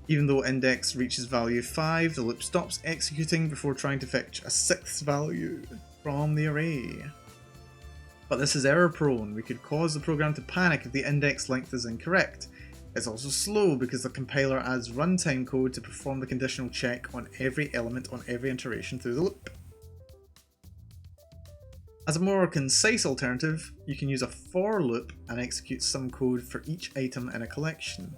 Even though index reaches value 5, the loop stops executing before trying to fetch a 6th value from the array. But this is error prone. We could cause the program to panic if the index length is incorrect. It's also slow because the compiler adds runtime code to perform the conditional check on every element on every iteration through the loop. As a more concise alternative, you can use a for loop and execute some code for each item in a collection.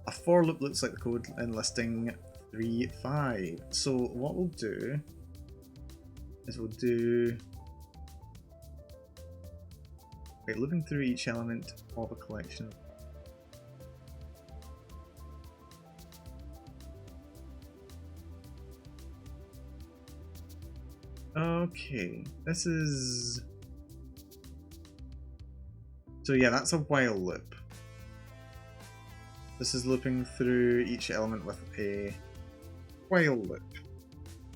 A for loop looks like the code in listing 3.5. So what we'll do is looping through each element of a collection. Okay, this is... So yeah, that's a while loop. This is looping through each element with a while loop.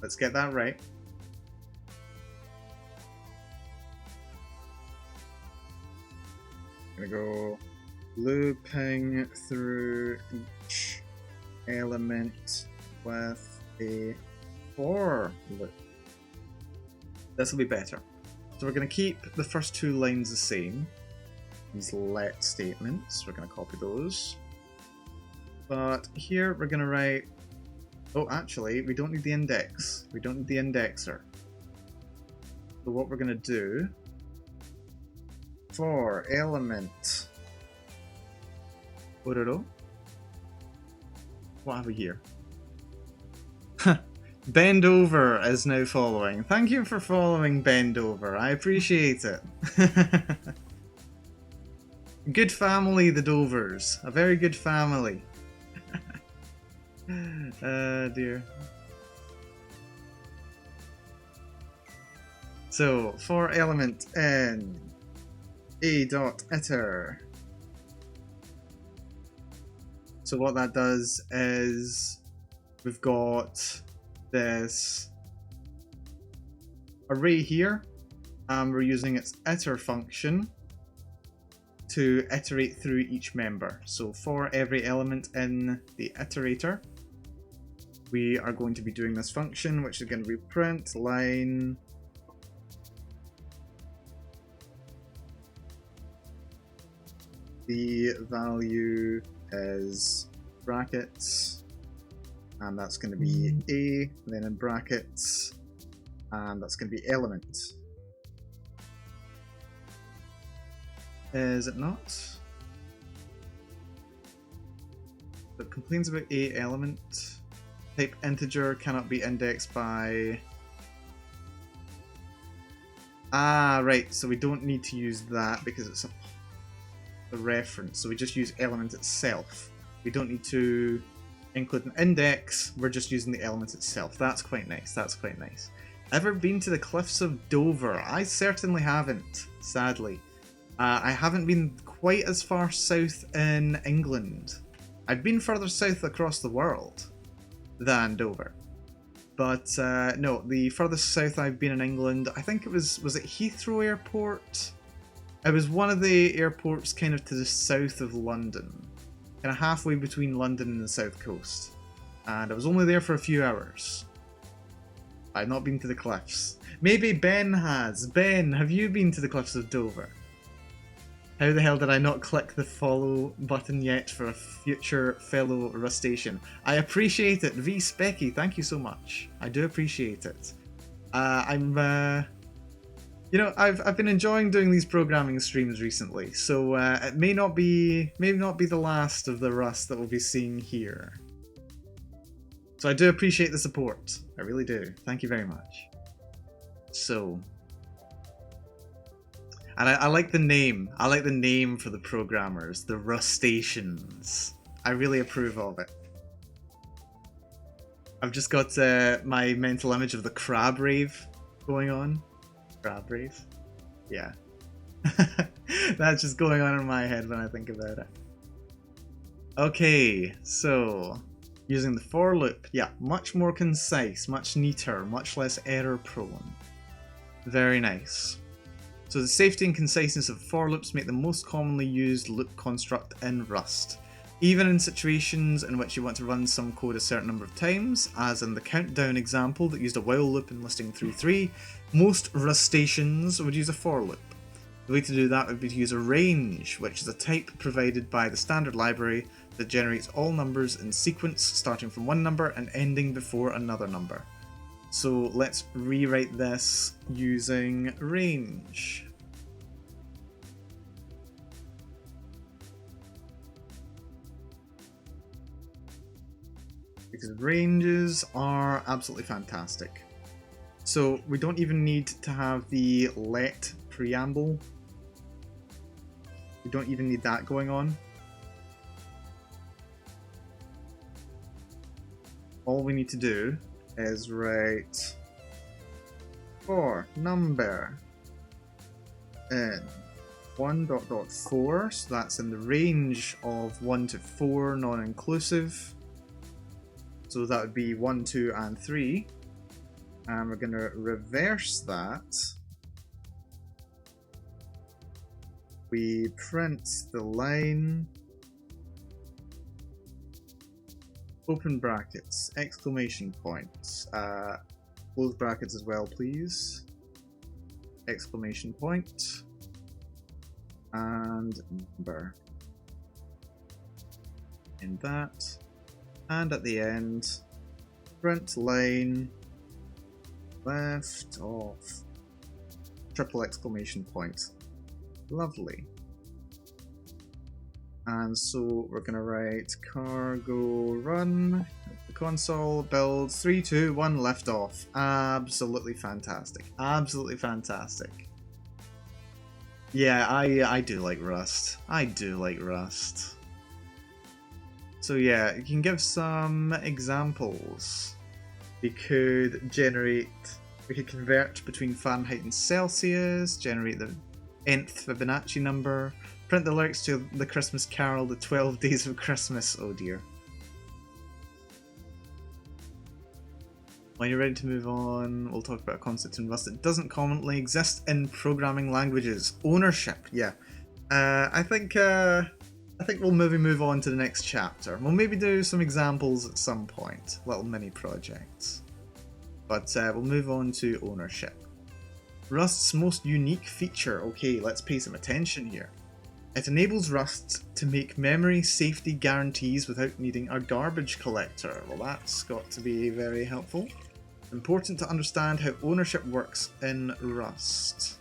Let's get that right. I'm gonna go looping through each element with a for loop. This will be better. So we're going to keep the first 2 lines the same. These let statements, we're going to copy those. But here we're going to write... Oh, actually, we don't need the index. We don't need the indexer. So what we're going to do... For element... What have we here? Bend Over is now following. Thank you for following Bend Over. I appreciate it. Good family, the Dovers. A very good family. Dear. So, for element in a.iter. So what that does is we've got this array here, and we're using its iter function to iterate through each member. So for every element in the iterator, we are going to be doing this function, which is going to be print line the value is brackets, and that's going to be A, then in brackets, and that's going to be element. Is it not? It complains about A element. Type integer cannot be indexed by... Ah, right, so we don't need to use that because it's a reference, so we just use element itself. We don't need to include an index, we're just using the element itself. That's quite nice, that's quite nice. Ever been to the cliffs of Dover? I certainly haven't, sadly. I haven't been quite as far south in England. I've been further south across the world than Dover. But no, the furthest south I've been in England, I think it was it Heathrow Airport? It was one of the airports kind of to the south of London. Kind of halfway between London and the south coast. And I was only there for a few hours. I've not been to the cliffs. Maybe Ben has. Ben, have you been to the cliffs of Dover? How the hell did I not click the follow button yet for a future fellow Rustacean? I appreciate it. V Specky, thank you so much. I do appreciate it. I'm You know, I've been enjoying doing these programming streams recently, so it may not be the last of the Rust that we'll be seeing here. So I do appreciate the support. I really do. Thank you very much. So, and I like the name. I like the name for the programmers, the Rustations. I really approve of it. I've just got my mental image of the crab rave going on. Crab rave? Yeah. That's just going on in my head when I think about it. Okay, so using the for loop. Yeah, much more concise, much neater, much less error prone. Very nice. So the safety and conciseness of for loops make the most commonly used loop construct in Rust. Even in situations in which you want to run some code a certain number of times, as in the countdown example that used a while loop in listing 3.3, most Rustations would use a for loop. The way to do that would be to use a range, which is a type provided by the standard library that generates all numbers in sequence starting from one number and ending before another number. So let's rewrite this using range. Because ranges are absolutely fantastic. So we don't even need to have the let preamble. We don't even need that going on. All we need to do is write for number in 1.4, so that's in the range of 1 to 4 non-inclusive. So that would be 1, 2, and 3. And we're going to reverse that. We print the line, open brackets, exclamation points, close brackets as well, please, exclamation point, and number in that. And at the end, print line left of triple exclamation point. Lovely. And so we're going to write cargo run, the console, build 3, 2, 1, left off. Absolutely fantastic. Absolutely fantastic. Yeah, I do like Rust. I do like Rust. So yeah, you can give some examples. We could convert between Fahrenheit and Celsius, generate the nth Fibonacci number, print the lyrics to the Christmas Carol, the 12 Days of Christmas. Oh dear. When you're ready to move on, we'll talk about a concept in Rust that doesn't commonly exist in programming languages. Ownership, yeah. I think we'll maybe move on to the next chapter. We'll maybe do some examples at some point, little mini projects. But we'll move on to ownership. Rust's most unique feature. Okay, let's pay some attention here. It enables Rust to make memory safety guarantees without needing a garbage collector. Well, that's got to be very helpful. Important to understand how ownership works in Rust.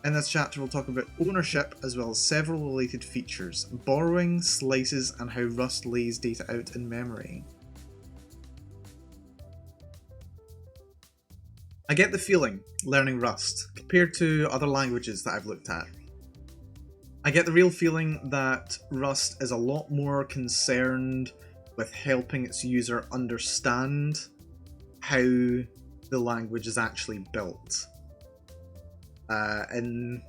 In this chapter we'll talk about ownership as well as several related features, borrowing, slices, and how Rust lays data out in memory. I get the feeling, learning Rust, compared to other languages that I've looked at, I get the real feeling that Rust is a lot more concerned with helping its user understand how the language is actually built. And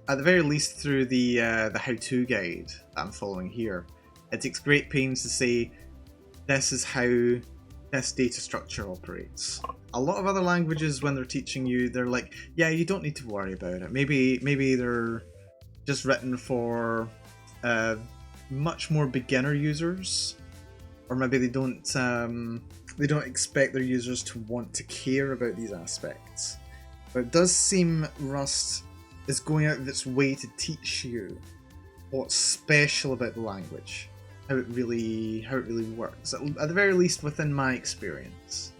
at the very least through the how-to guide that I'm following here, it takes great pains to say this is how this data structure operates. A lot of other languages, when they're teaching you, they're like, yeah, you don't need to worry about it. Maybe they're just written for much more beginner users, or maybe they don't expect their users to want to care about these aspects. But it does seem Rust is going out of its way to teach you what's special about the language, how it really works. At the very least, within my experience,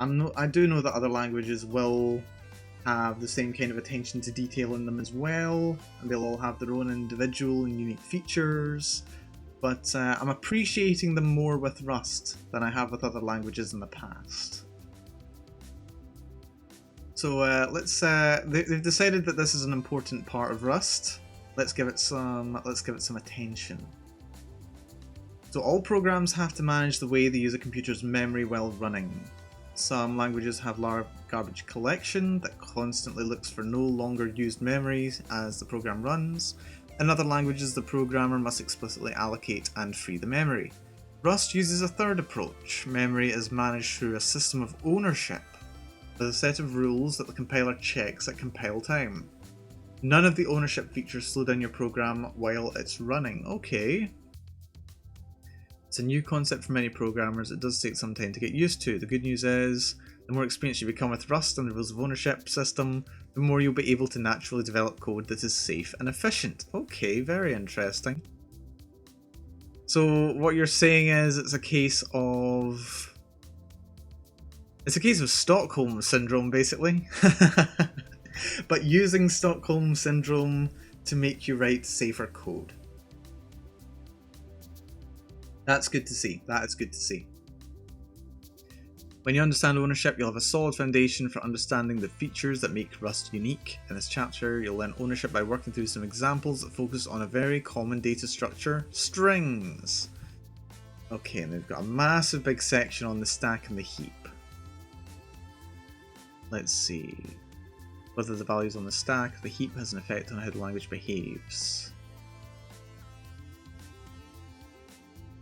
I do know that other languages will have the same kind of attention to detail in them as well, and they'll all have their own individual and unique features, but I'm appreciating them more with Rust than I have with other languages in the past. So they've decided that this is an important part of Rust. Let's give it some attention. So all programs have to manage the way they use a computer's memory while running. Some languages have large garbage collection that constantly looks for no longer used memories as the program runs. In other languages, the programmer must explicitly allocate and free the memory. Rust uses a third approach. Memory is managed through a system of ownership, with a set of rules that the compiler checks at compile time. None of the ownership features slow down your program while it's running. Okay. It's a new concept for many programmers. It does take some time to get used to. The good news is, the more experienced you become with Rust and the rules of ownership system, the more you'll be able to naturally develop code that is safe and efficient. Okay, very interesting. So what you're saying is it's a case of Stockholm Syndrome, basically. But using Stockholm Syndrome to make you write safer code. That's good to see. That is good to see. When you understand ownership, you'll have a solid foundation for understanding the features that make Rust unique. In this chapter, you'll learn ownership by working through some examples that focus on a very common data structure, strings. Okay, and they've got a massive big section on the stack and the heap. Let's see. Whether the values on the stack or the heap has an effect on how the language behaves.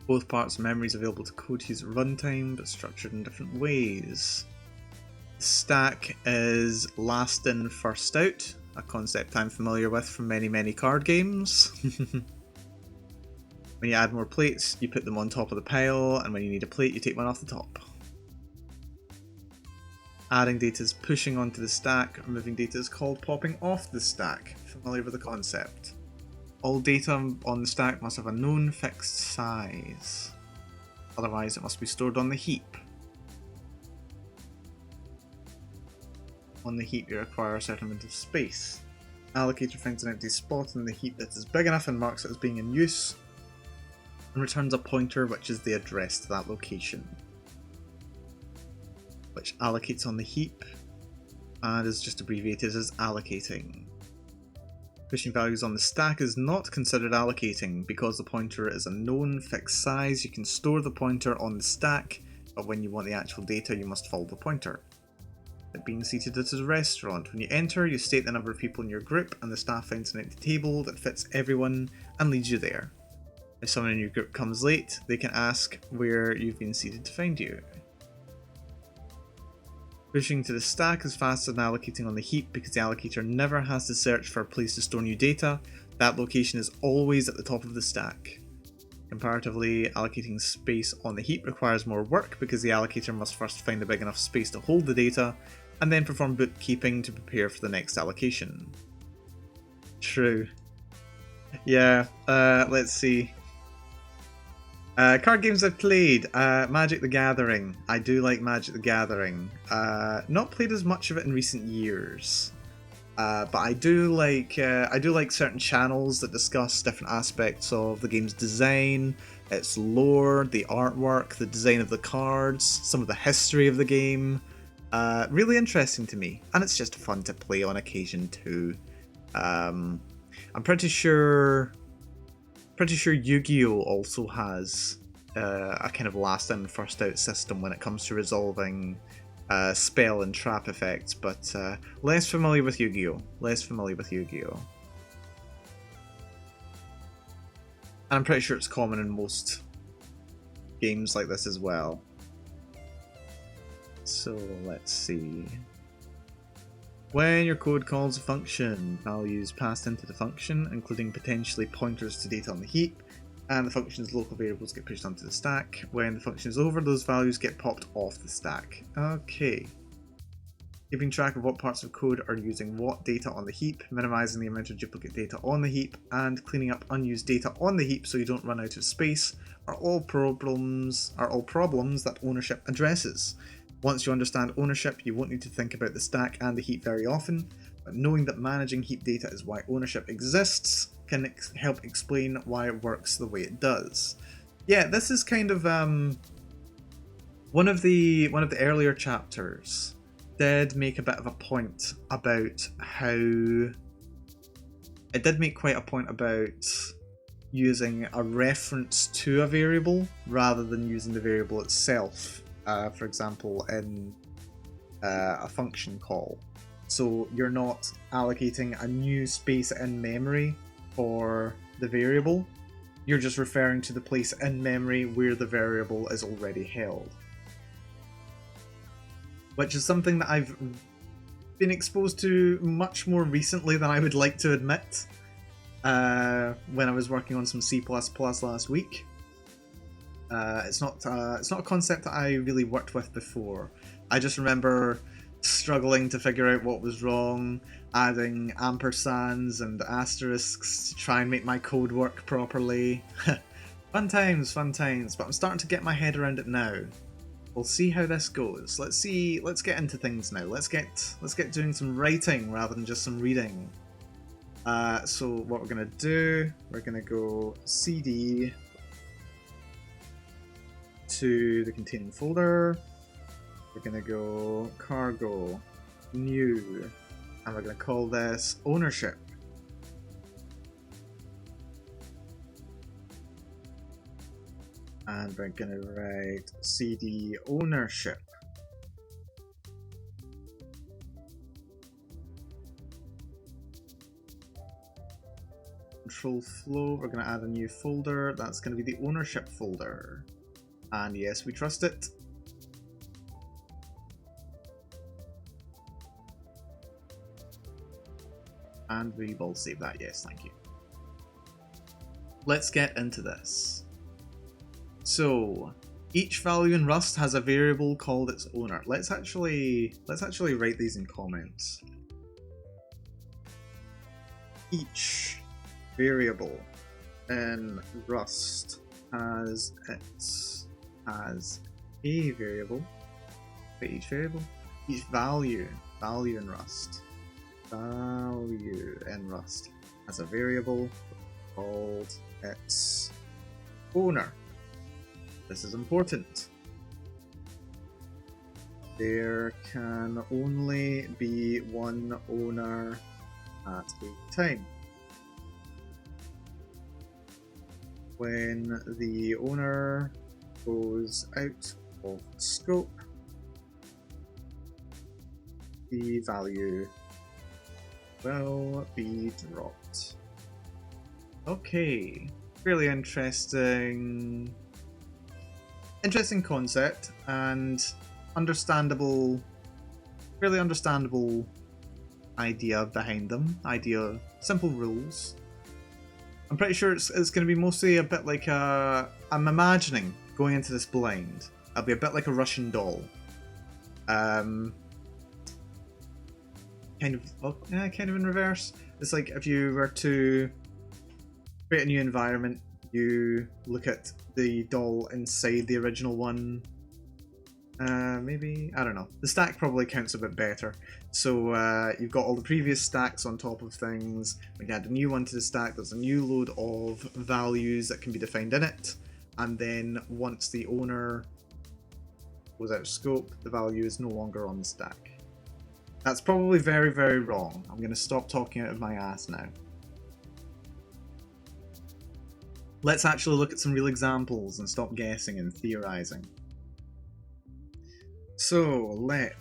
Both parts of memory is available to code to use at runtime, but structured in different ways. The stack is last in, first out, a concept I'm familiar with from many card games. When you add more plates, you put them on top of the pile, and when you need a plate, you take one off the top. Adding data is pushing onto the stack, removing data is called popping off the stack. Familiar with the concept. All data on the stack must have a known fixed size. Otherwise, it must be stored on the heap. On the heap, you require a certain amount of space. Allocator finds an empty spot in the heap that is big enough and marks it as being in use, and returns a pointer which is the address to that location, which allocates on the heap and is just abbreviated as allocating. Pushing values on the stack is not considered allocating. Because the pointer is a known fixed size, you can store the pointer on the stack, but when you want the actual data, you must follow the pointer. Like being seated at a restaurant. When you enter, you state the number of people in your group, and the staff finds an empty table that fits everyone and leads you there. If someone in your group comes late, they can ask where you've been seated to find you. Pushing to the stack is faster than allocating on the heap because the allocator never has to search for a place to store new data. That location is always at the top of the stack. Comparatively, allocating space on the heap requires more work because the allocator must first find a big enough space to hold the data and then perform bookkeeping to prepare for the next allocation. True. Yeah, let's see. Card games I've played. Magic the Gathering. I do like Magic the Gathering. Not played as much of it in recent years. But I do like certain channels that discuss different aspects of the game's design, its lore, the artwork, the design of the cards, some of the history of the game. Really interesting to me, and it's just fun to play on occasion too. I'm pretty sure Yu-Gi-Oh! Also has a kind of last in, first out system when it comes to resolving spell and trap effects, but less familiar with Yu-Gi-Oh! And I'm pretty sure it's common in most games like this as well. So let's see. When your code calls a function, values passed into the function, including potentially pointers to data on the heap, and the function's local variables get pushed onto the stack. When the function is over, those values get popped off the stack. Okay. Keeping track of what parts of code are using what data on the heap, minimizing the amount of duplicate data on the heap, and cleaning up unused data on the heap so you don't run out of space are all problems that ownership addresses. Once you understand ownership, you won't need to think about the stack and the heap very often, but knowing that managing heap data is why ownership exists can help explain why it works the way it does. Yeah, this is kind of one of the earlier chapters did make a bit of a point about how it did make quite a point about using a reference to a variable rather than using the variable itself. For example, in a function call. So you're not allocating a new space in memory for the variable, you're just referring to the place in memory where the variable is already held. Which is something that I've been exposed to much more recently than I would like to admit, when I was working on some C++ last week. It's not a concept that I really worked with before. I just remember struggling to figure out what was wrong, adding ampersands and asterisks to try and make my code work properly. Fun times, but I'm starting to get my head around it now. We'll see how this goes. Let's get into things now. Let's get doing some writing rather than just some reading. So what we're gonna do, we're gonna go cd to the containing folder. We're gonna go cargo new, and we're gonna call this ownership. And we're gonna write cd ownership. Control flow, we're gonna add a new folder. That's gonna be the ownership folder. And yes, we trust it. And we will save that, yes, thank you. Let's get into this. So, each value in Rust has a variable called its owner. Let's actually write these in comments. Each variable in Rust has a variable. Wait, each variable? Each value in Rust. Value in Rust has a variable called its owner. This is important. There can only be one owner at a time. When the owner goes out of scope, the value will be dropped. Okay, fairly interesting concept and fairly understandable idea behind them. Simple rules. I'm pretty sure it's going to be mostly a bit like I'm imagining going into this blind. I'll be a bit like a Russian doll. Kind of in reverse. It's like if you were to create a new environment, you look at the doll inside the original one. Maybe, I don't know. The stack probably counts a bit better. So you've got all the previous stacks on top of things. When you add a new one to the stack, there's a new load of values that can be defined in it. And then once the owner goes out of scope, the value is no longer on the stack. That's probably very, very wrong. I'm going to stop talking out of my ass now. Let's actually look at some real examples and stop guessing and theorizing. So let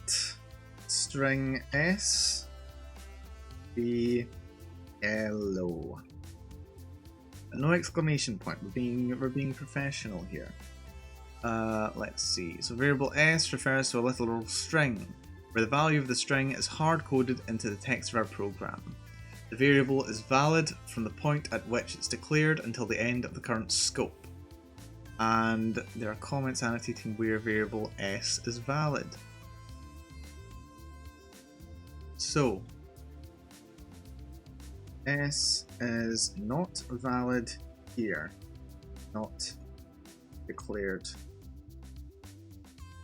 string s be hello. No exclamation point. We're being professional here. Let's see. So variable s refers to a literal string, where the value of the string is hard-coded into the text of our program. The variable is valid from the point at which it's declared until the end of the current scope. And there are comments annotating where variable s is valid. So, s is not valid here, not declared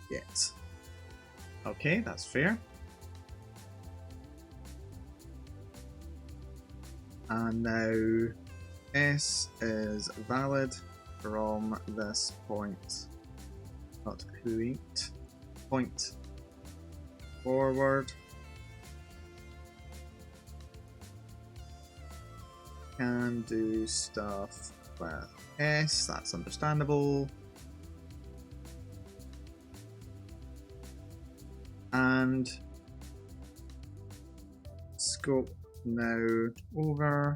yet. Okay, that's fair. And now S is valid from this point, not point forward. Can do stuff with S, that's understandable. And scope now over.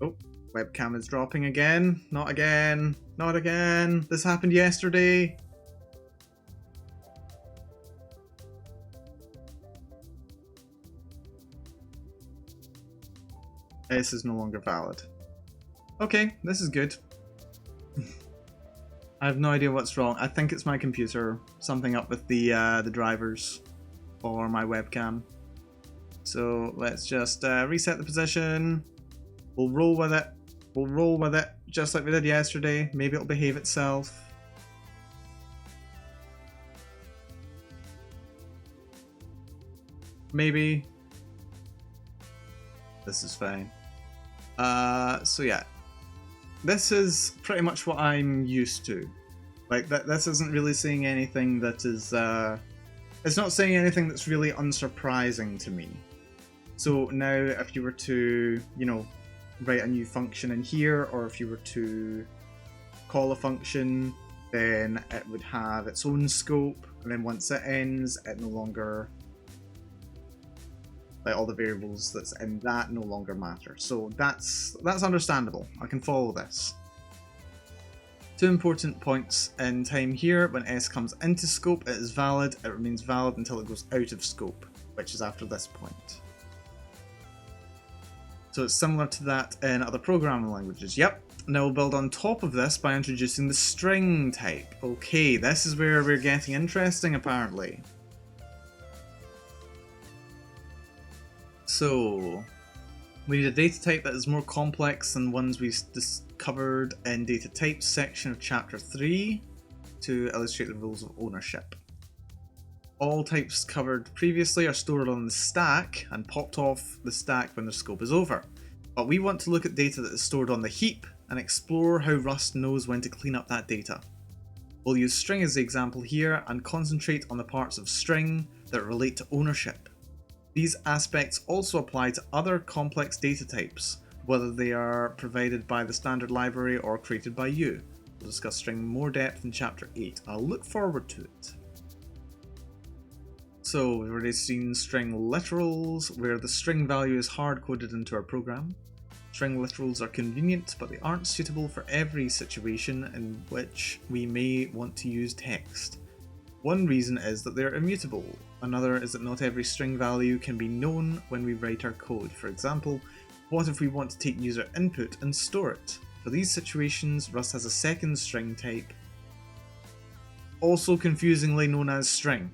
Oh, webcam is dropping again. Not again. Not again. This happened yesterday. S is no longer valid. Okay, this is good. I have no idea what's wrong. I think it's my computer. Something up with the drivers for my webcam. So let's just reset the position. We'll roll with it. We'll roll with it just like we did yesterday. Maybe it'll behave itself. Maybe. This is fine. So yeah. This is pretty much what I'm used to. Like, this isn't really saying anything that is, it's not saying anything that's really unsurprising to me. So now if you were to, you know, write a new function in here, or if you were to call a function, then it would have its own scope, and then once it ends, it no longer, like, all the variables that's in that no longer matter. So that's understandable. I can follow this. Two important points in time here. When S comes into scope, it is valid. It remains valid until it goes out of scope, which is after this point. So it's similar to that in other programming languages. Yep. Now we'll build on top of this by introducing the string type. Okay, this is where we're getting interesting, apparently. So, we need a data type that is more complex than ones we discovered in data types section of chapter 3 to illustrate the rules of ownership. All types covered previously are stored on the stack and popped off the stack when their scope is over. But we want to look at data that is stored on the heap and explore how Rust knows when to clean up that data. We'll use string as the example here and concentrate on the parts of string that relate to ownership. These aspects also apply to other complex data types, whether they are provided by the standard library or created by you. We'll discuss string in more depth in chapter 8. I'll look forward to it. So we've already seen string literals, where the string value is hard-coded into our program. String literals are convenient, but they aren't suitable for every situation in which we may want to use text. One reason is that they're immutable. Another is that not every string value can be known when we write our code. For example, what if we want to take user input and store it? For these situations, Rust has a second string type, also confusingly known as string.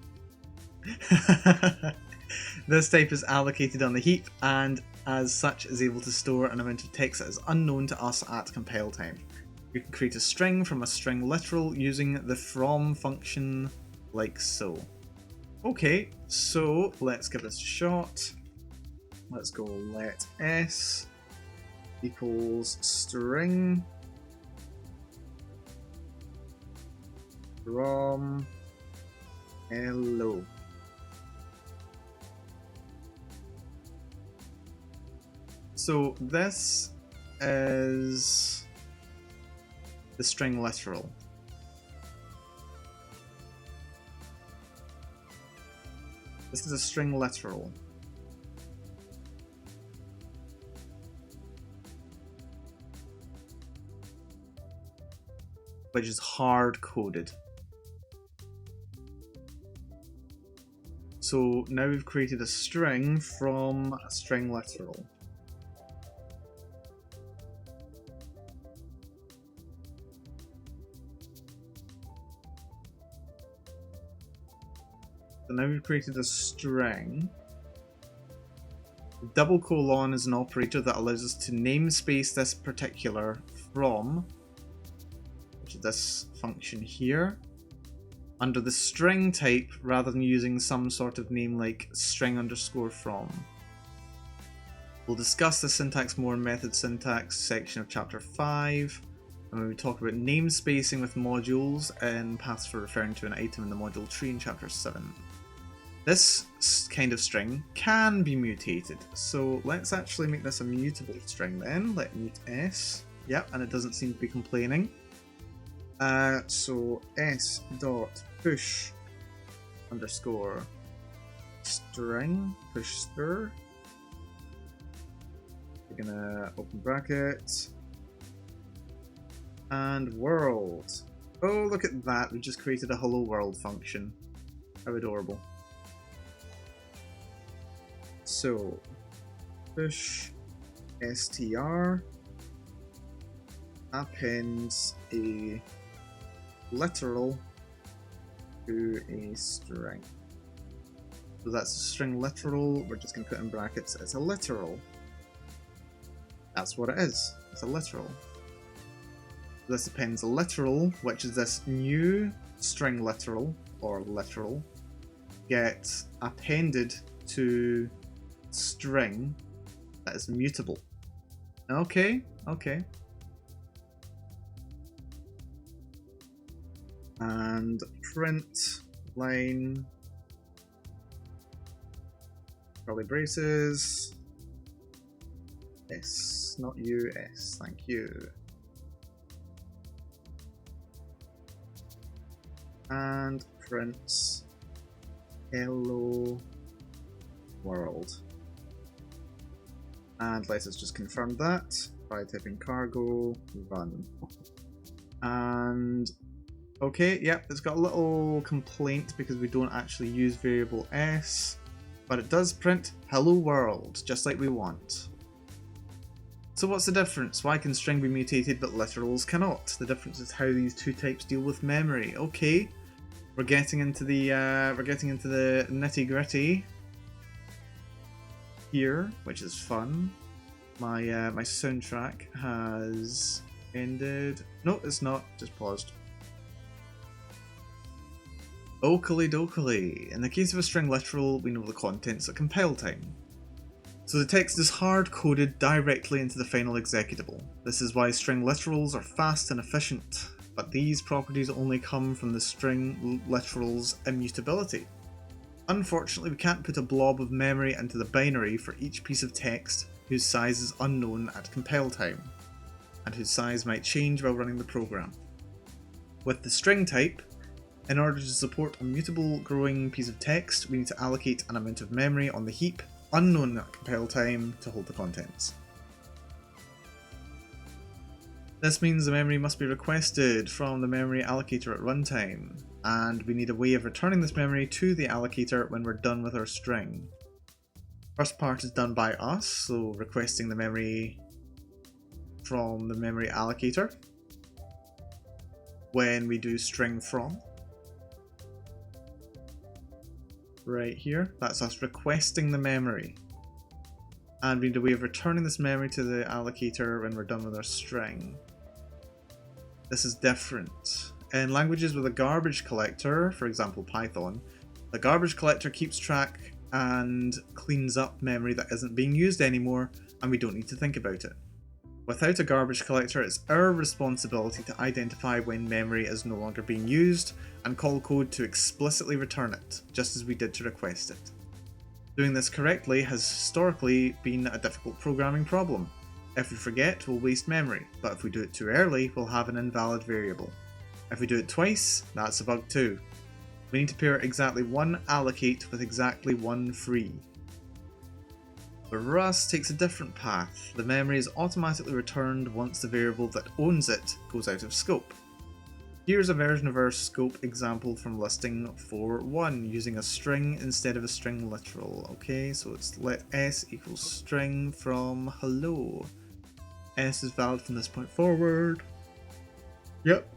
This type is allocated on the heap and as such is able to store an amount of text that is unknown to us at compile time. We can create a string from a string literal using the from function like so. Okay, so let's give this a shot. Let's go let s equals string from hello. So this is the string literal. This is a string literal. Which is hard-coded. So now we've created a string from a string literal. So now we've created a string. Double colon is an operator that allows us to namespace this particular from, which is this function here. under the string type rather than using some sort of name like string underscore from. We'll discuss the syntax more in method syntax section of chapter 5, and when we talk about namespacing with modules and paths for referring to an item in the module tree in chapter 7. This kind of string can be mutated, so let's actually make this a mutable string then. Let mute s. Yep, and it doesn't seem to be complaining. So s dot push underscore string push stir. We're gonna open bracket and world. Oh, look at that! We just created a hello world function. How adorable. So push str appends a literal to a string. So that's a string literal. We're just going to put in brackets. It's a literal. That's what it is. It's a literal. This appends a literal, which is this new string literal, or literal, get appended to string that is mutable. Okay, okay. And print line curly braces S, not U, S, thank you. And print hello world. And let us just confirm that by typing cargo run. And okay, yep, it's got a little complaint because we don't actually use variable s, but it does print hello world, just like we want. So what's the difference? Why can string be mutated but literals cannot? The difference is how these two types deal with memory. Okay, we're getting into the nitty gritty here, which is fun. My my soundtrack has ended. No, it's not. Just paused. Oakley dokley. In the case of a string literal, we know the contents at compile time. So the text is hard-coded directly into the final executable. This is why string literals are fast and efficient, but these properties only come from the string literal's immutability. Unfortunately, we can't put a blob of memory into the binary for each piece of text whose size is unknown at compile time, and whose size might change while running the program. With the string type, in order to support a mutable growing piece of text, we need to allocate an amount of memory on the heap unknown at compile time to hold the contents. This means the memory must be requested from the memory allocator at runtime, and we need a way of returning this memory to the allocator when we're done with our string. First part is done by us, so requesting the memory from the memory allocator when we do string from. Right here, that's us requesting the memory. And we need a way of returning this memory to the allocator when we're done with our string. This is different. In languages with a garbage collector, for example Python, the garbage collector keeps track and cleans up memory that isn't being used anymore, and we don't need to think about it. Without a garbage collector, it's our responsibility to identify when memory is no longer being used and call code to explicitly return it, just as we did to request it. Doing this correctly has historically been a difficult programming problem. If we forget, we'll waste memory, but if we do it too early, we'll have an invalid variable. If we do it twice, that's a bug too. We need to pair exactly one allocate with exactly one free. But Rust takes a different path. The memory is automatically returned once the variable that owns it goes out of scope. Here's a version of our scope example from listing 4.1 using a string instead of a string literal. Okay, so it's let s equals string from hello. S is valid from this point forward. Yep.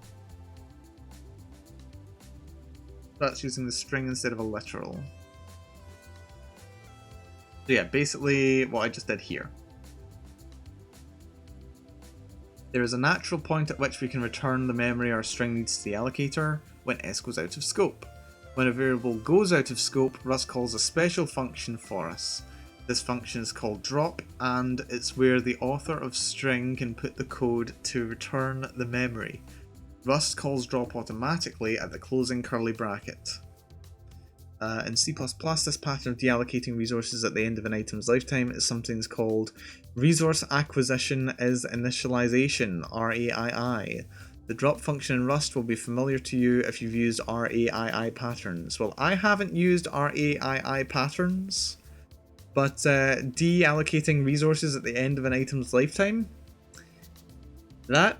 That's using the string instead of a literal. So yeah, basically what I just did here. There is a natural point at which we can return the memory our string needs to the allocator when S goes out of scope. When a variable goes out of scope, Rust calls a special function for us. This function is called drop, and it's where the author of string can put the code to return the memory. Rust calls drop automatically at the closing curly bracket. In C++, this pattern of deallocating resources at the end of an item's lifetime is sometimes called resource acquisition as initialization, RAII. The drop function in Rust will be familiar to you if you've used RAII patterns. Well, I haven't used RAII patterns, but deallocating resources at the end of an item's lifetime? That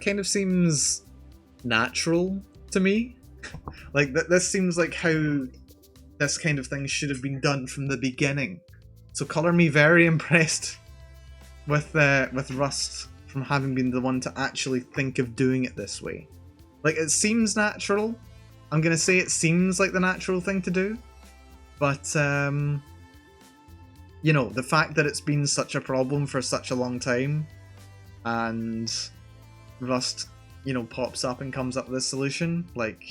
kind of seems natural to me. Like, this seems like how this kind of thing should have been done from the beginning. So colour me very impressed with Rust from having been the one to actually think of doing it this way. Like, it seems natural. I'm gonna say it seems like the natural thing to do. But, you know, the fact that it's been such a problem for such a long time, and Rust, you know, pops up and comes up with this solution, like,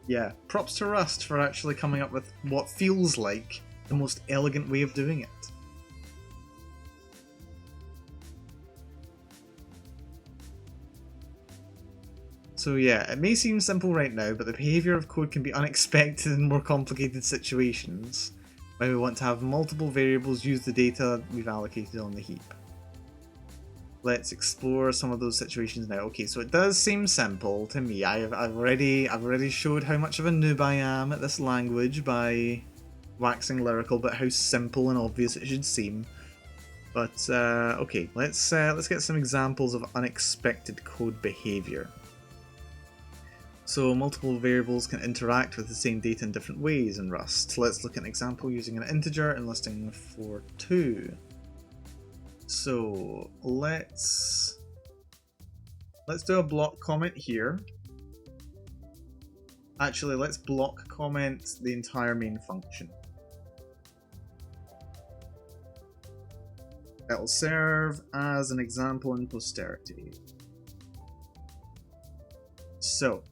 yeah, props to Rust for actually coming up with what feels like the most elegant way of doing it. So yeah, it may seem simple right now, but the behaviour of code can be unexpected in more complicated situations, when we want to have multiple variables use the data we've allocated on the heap. Let's explore some of those situations now. Okay, so it does seem simple to me. I've already showed how much of a noob I am at this language by waxing lyrical about how simple and obvious it should seem. But okay, let's get some examples of unexpected code behaviour. So multiple variables can interact with the same data in different ways in Rust. Let's look at an example using an integer and listing for 2. So let's do a block comment here. Actually, let's block comment the entire main function. It'll serve as an example in posterity. So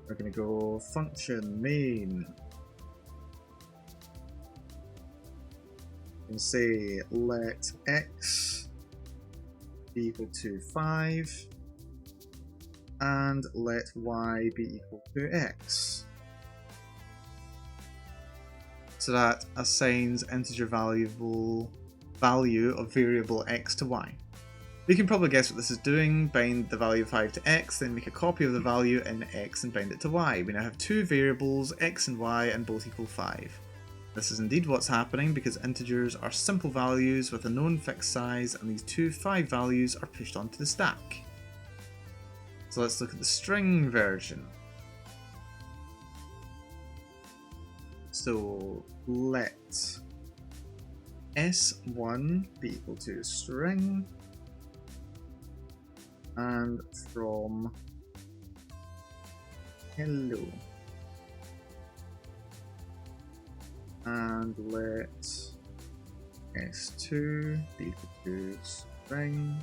we're going to go function main and say let x be equal to 5 and let y be equal to x. So that assigns integer value of variable x to y. You can probably guess what this is doing. Bind the value of 5 to x, then make a copy of the value in x and bind it to y. We now have two variables, x and y, and both equal 5. This is indeed what's happening because integers are simple values with a known fixed size, and these two 5 values are pushed onto the stack. So let's look at the string version. So let s1 be equal to string, and from hello, and let s2 be equal to string.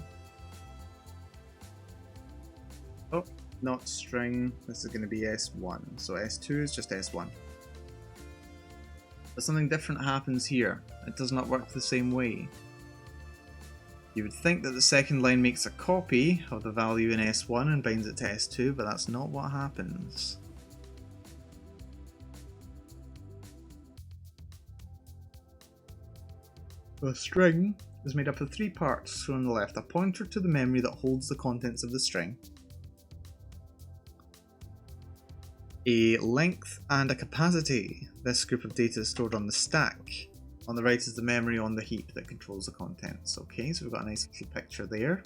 Oh, not string, this is going to be s1, so s2 is just s1. But something different happens here. It does not work the same way. You would think that the second line makes a copy of the value in S1 and binds it to S2, but that's not what happens. The string is made up of 3 parts, shown on the left: a pointer to the memory that holds the contents of the string, a length and a capacity. This group of data is stored on the stack. On the right is the memory on the heap that controls the contents. Okay, so we've got a nice little picture there.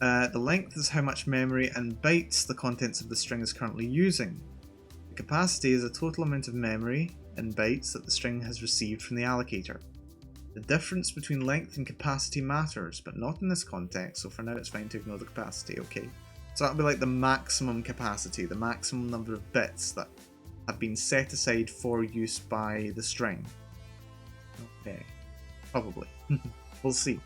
The length is how much memory in bytes the contents of the string is currently using. The capacity is the total amount of memory in bytes that the string has received from the allocator. The difference between length and capacity matters, but not in this context, so for now it's fine to ignore the capacity, okay. So that'll be like the maximum capacity, the maximum number of bits that have been set aside for use by the string. Okay, probably. We'll see.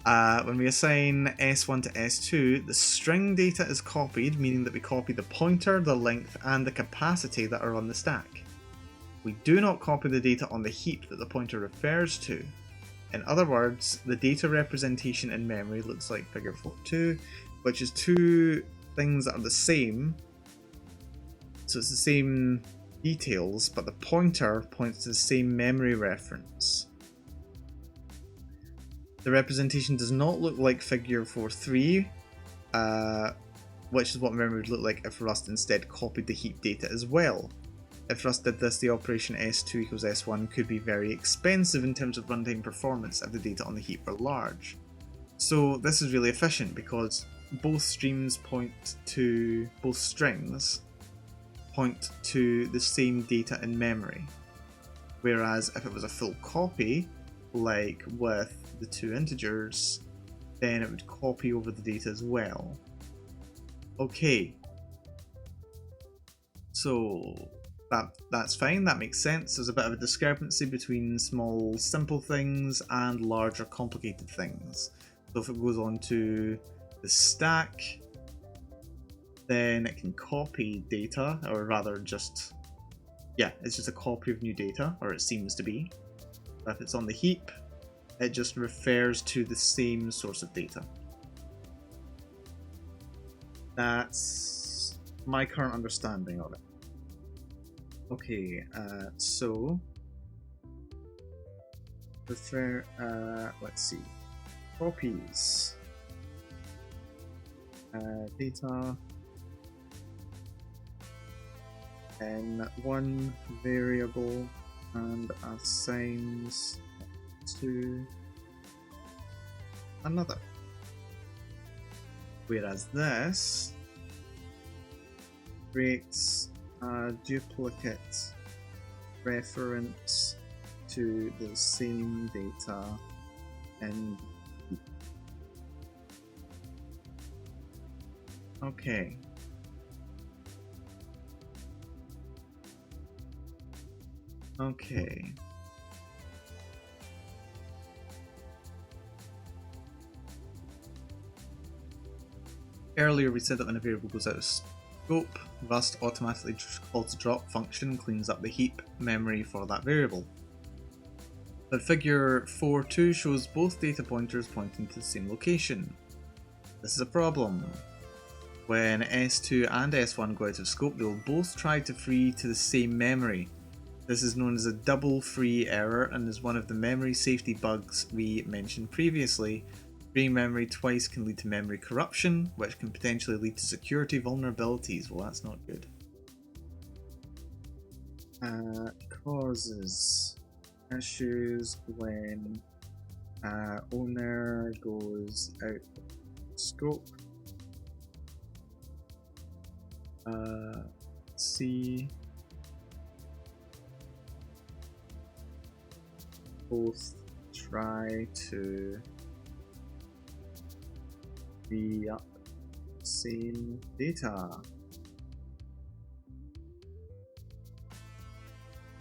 When we assign S1 to S2, the string data is copied, meaning that we copy the pointer, the length, and the capacity that are on the stack. We do not copy the data on the heap that the pointer refers to. In other words, the data representation in memory looks like figure 4.2, which is two things that are the same. So it's the same details, but the pointer points to the same memory reference. The representation does not look like figure 4.3, which is what memory would look like if Rust instead copied the heap data as well. If Rust did this, the operation S2 equals S1 could be very expensive in terms of runtime performance if the data on the heap were large. So this is really efficient because both strings point to the same data in memory. Whereas if it was a full copy, like with the two integers, then it would copy over the data as well. Okay. So that's fine, that makes sense. There's a bit of a discrepancy between small simple things and larger complicated things. So if it goes on to the stack, then it can copy data, or rather just, yeah, it's just a copy of new data, or it seems to be. But if it's on the heap, it just refers to the same source of data. That's my current understanding of it. Okay, so let's see, copies, data in one variable and assigns to another. Whereas this creates a duplicate reference to the same data in heap. Okay. Okay. Earlier we said that when a variable goes out of scope, Rust automatically calls the drop function and cleans up the heap memory for that variable. But figure 4.2 shows both data pointers pointing to the same location. This is a problem. When S2 and S1 go out of scope, they will both try to free to the same memory. This is known as a double free error and is one of the memory safety bugs we mentioned previously. Freeing memory twice can lead to memory corruption, which can potentially lead to security vulnerabilities. Well, that's not good. Causes issues when owner goes out of scope. C. Both try to free up same data.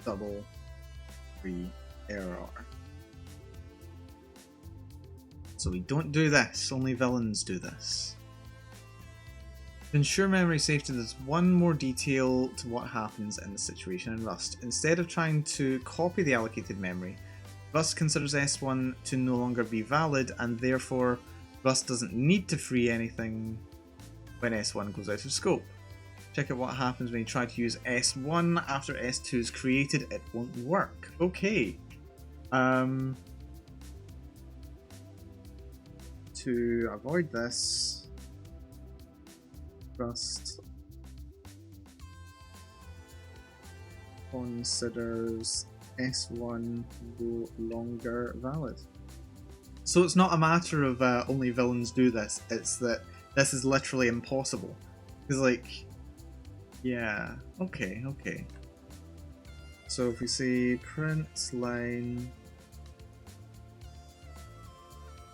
Double free error. So we don't do this, only villains do this. To ensure memory safety, there's one more detail to what happens in the situation in Rust. Instead of trying to copy the allocated memory, Rust considers S1 to no longer be valid, and therefore Rust doesn't need to free anything when S1 goes out of scope. Check out what happens when you try to use S1 after S2 is created. It won't work. Okay. To avoid this, Rust considers S1 no longer valid. So it's not a matter of only villains do this, it's that this is literally impossible. Because like, yeah, okay. So if we say print line,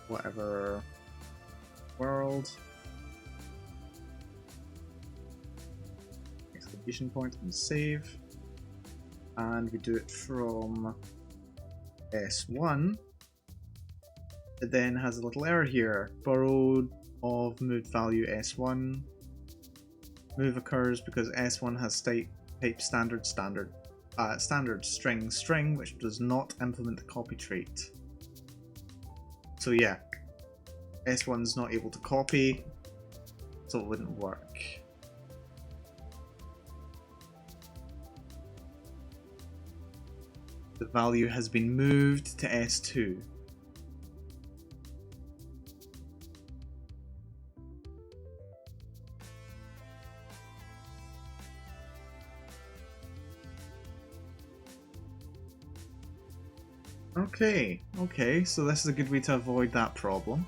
whatever, world, exclamation point and save, and we do it from S1, It then has a little error here. Borrowed of moved value S1. Move occurs because S1 has type standard string, which does not implement the copy trait. So yeah, S1's not able to copy, so it wouldn't work. The value has been moved to S2. Okay, so this is a good way to avoid that problem.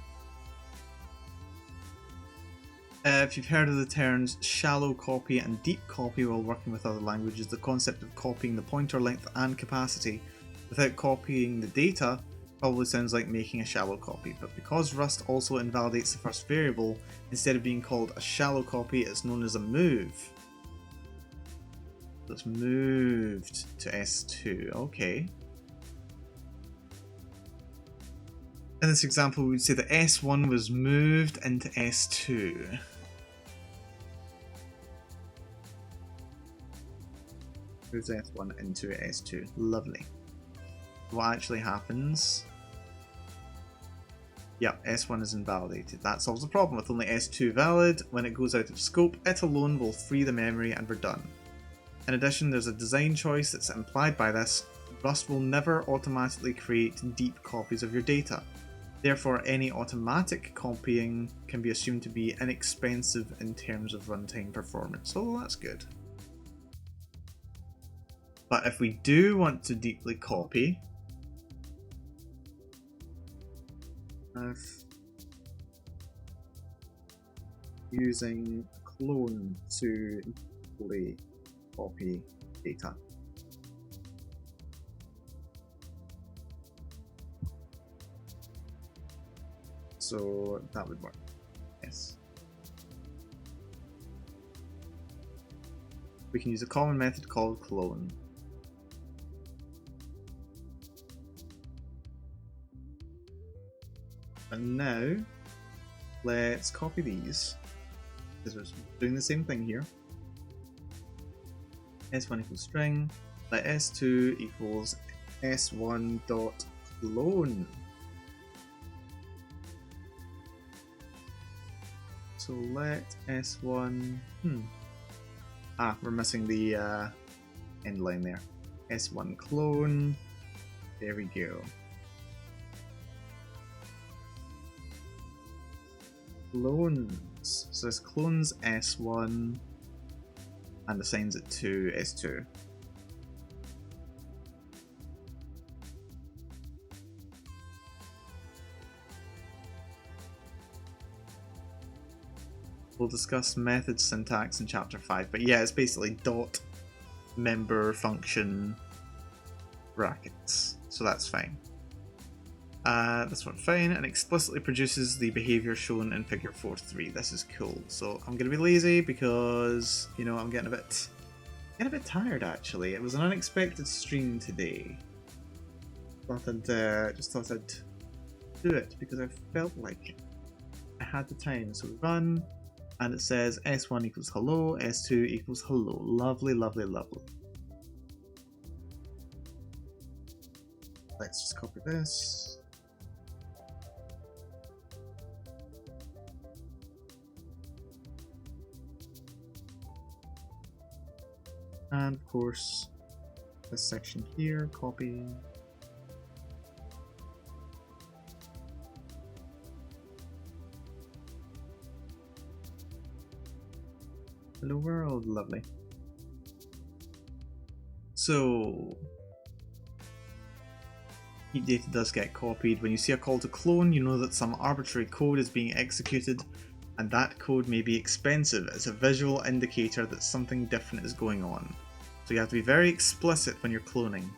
If you've heard of the terms shallow copy and deep copy while working with other languages, the concept of copying the pointer length and capacity without copying the data probably sounds like making a shallow copy, but because Rust also invalidates the first variable, instead of being called a shallow copy, it's known as a move. So it's moved to S2, okay. In this example, we would say that S1 was moved into S2. Moves S1 into S2. Lovely. What actually happens? Yep, S1 is invalidated. That solves the problem. With only S2 valid, when it goes out of scope, it alone will free the memory and we're done. In addition, there's a design choice that's implied by this. Rust will never automatically create deep copies of your data. Therefore, any automatic copying can be assumed to be inexpensive in terms of runtime performance. So that's good. But if we do want to deeply copy, using clone to deeply copy data. So that would work, yes. We can use a common method called clone. And now, let's copy these, because we're doing the same thing here. S1 equals string, let S2 equals S1 dot clone. So let S1, we're missing the end line there. S1 clone, there we go. Clones, so this clones S1 and assigns it to S2. We'll discuss method syntax in chapter 5, but yeah, it's basically dot member function brackets, so that's fine. This one fine, and explicitly produces the behavior shown in figure 4.3. This is cool. So I'm gonna be lazy because, you know, I'm getting a bit tired actually. It was an unexpected stream today. Just thought I'd do it because I felt like it. I had the time, so we run. And it says S1 equals hello, S2 equals hello. Lovely, lovely, lovely. Let's just copy this. And of course, this section here, copy. Hello world, lovely. So, heap data does get copied. When you see a call to clone, you know that some arbitrary code is being executed, and that code may be expensive. It's a visual indicator that something different is going on. So you have to be very explicit when you're cloning.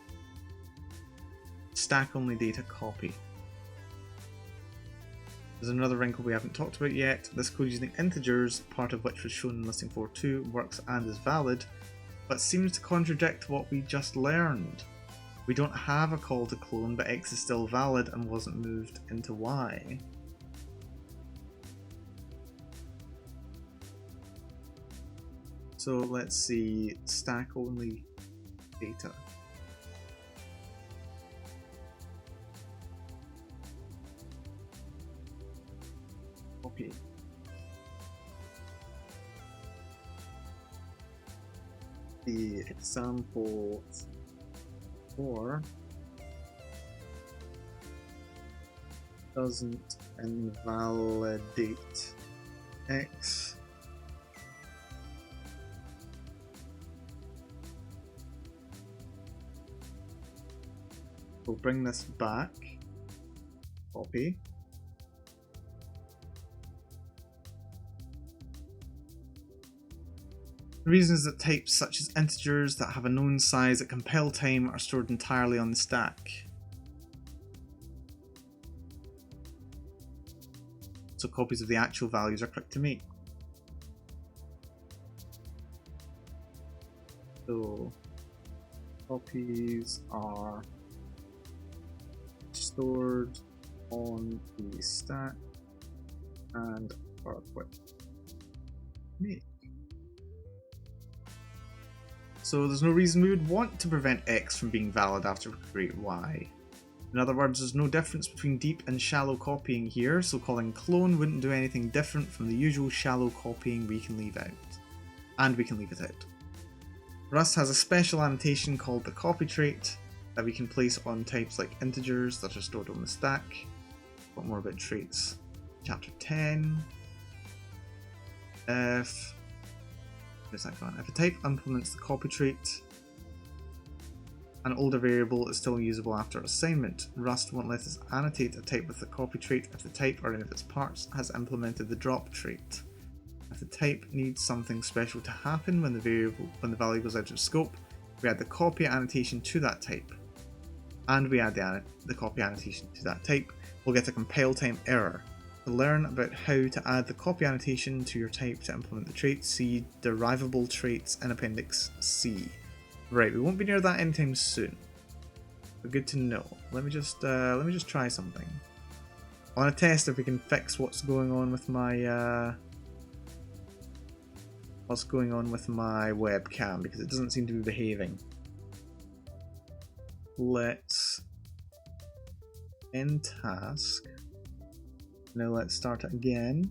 Stack only data copy. There's another wrinkle we haven't talked about yet. This code using integers, part of which was shown in listing 4.2, works and is valid, but seems to contradict what we just learned. We don't have a call to clone, but X is still valid and wasn't moved into Y. So let's see, stack only data. Copy. The example 4 doesn't invalidate X. We'll bring this back. Copy. The reason is that types such as integers that have a known size at compile time are stored entirely on the stack. So copies of the actual values are quick to make. So copies are stored on the stack and are quick to make. So there's no reason we would want to prevent X from being valid after we create Y. In other words, there's no difference between deep and shallow copying here, so calling clone wouldn't do anything different from the usual shallow copying we can leave out. And we can leave it out. Rust has a special annotation called the copy trait that we can place on types like integers that are stored on the stack. Got more about traits. Chapter 10. Where's that gone? If a type implements the copy trait, an older variable is still usable after assignment. Rust won't let us annotate a type with the copy trait if the type or any of its parts has implemented the drop trait. If the type needs something special to happen when the value goes out of scope, we add the copy annotation to that type. And we add the copy annotation to that type, we'll get a compile time error. To learn about how to add the copy annotation to your type to implement the trait, see derivable traits in Appendix C. Right, we won't be near that anytime soon. But good to know. Let me just try something. I want to test if we can fix what's going on with my webcam, because it doesn't seem to be behaving. Let's end task. Now let's start it again.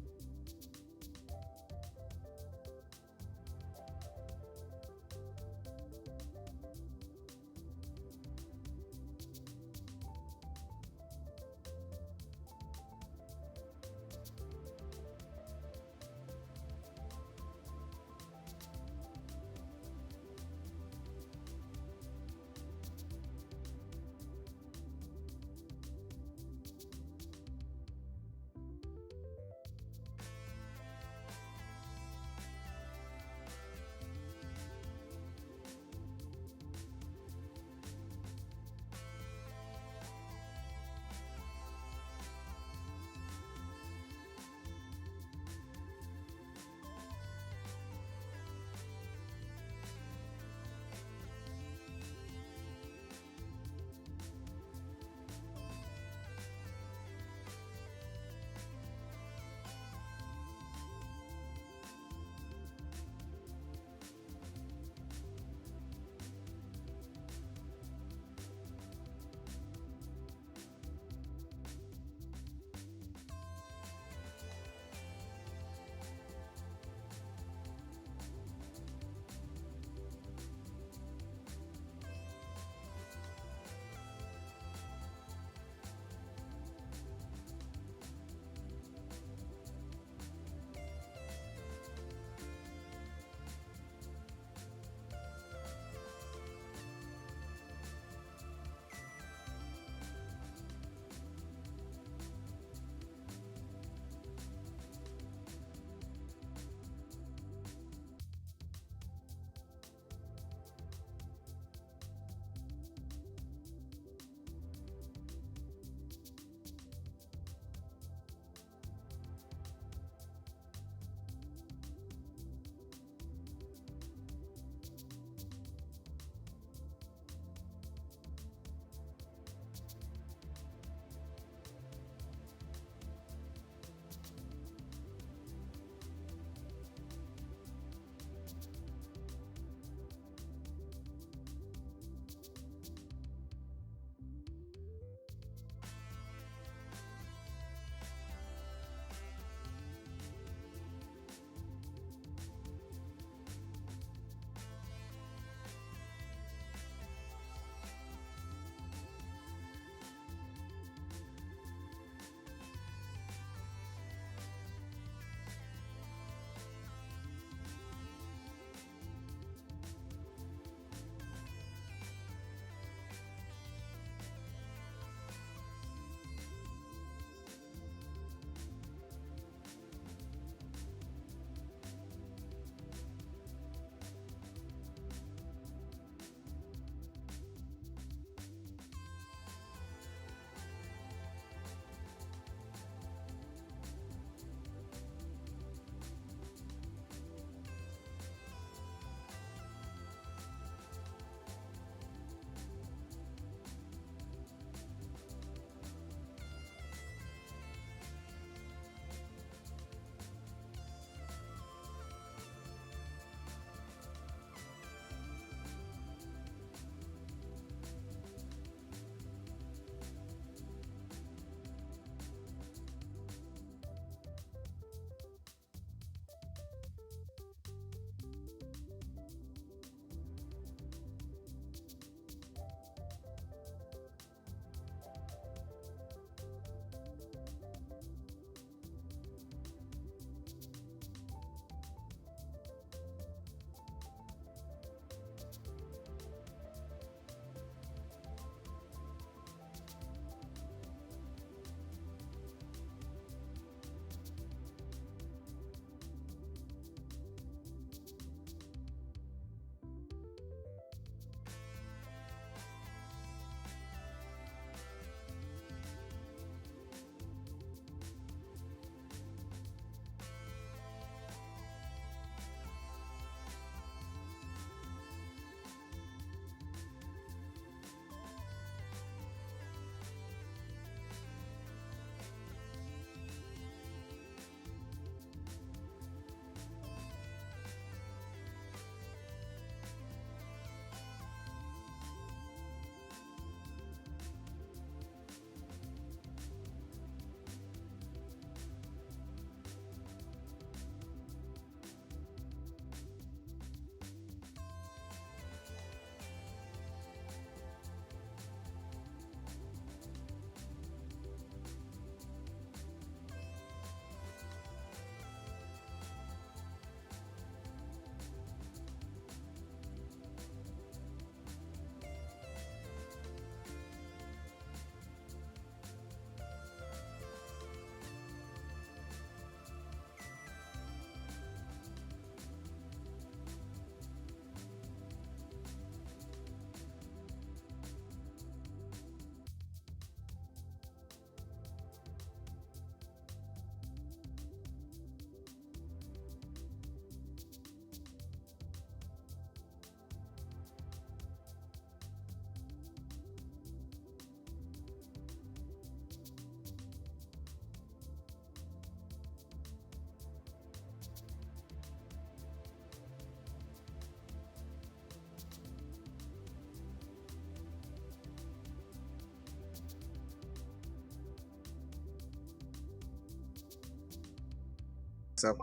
myself.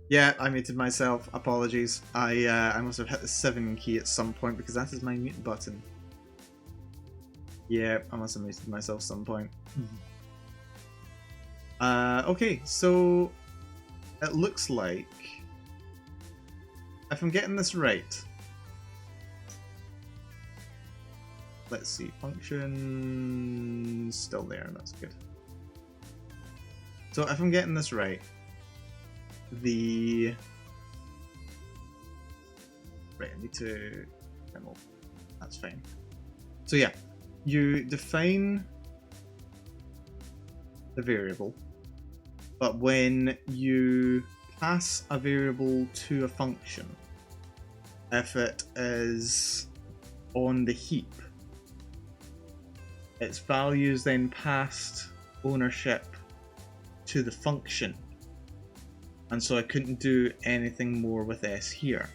Yeah, I muted myself. Apologies. I must have hit the 7 key at some point because that is my mute button. Yeah, I must have muted myself at some point. Okay, so it looks like, if I'm getting this right, let's see, function still there, that's good. So if I'm getting this right, right, I need to demo. That's fine. So yeah, you define the variable, but when you pass a variable to a function, if it is on the heap, its value is then passed ownership to the function. And so I couldn't do anything more with S here.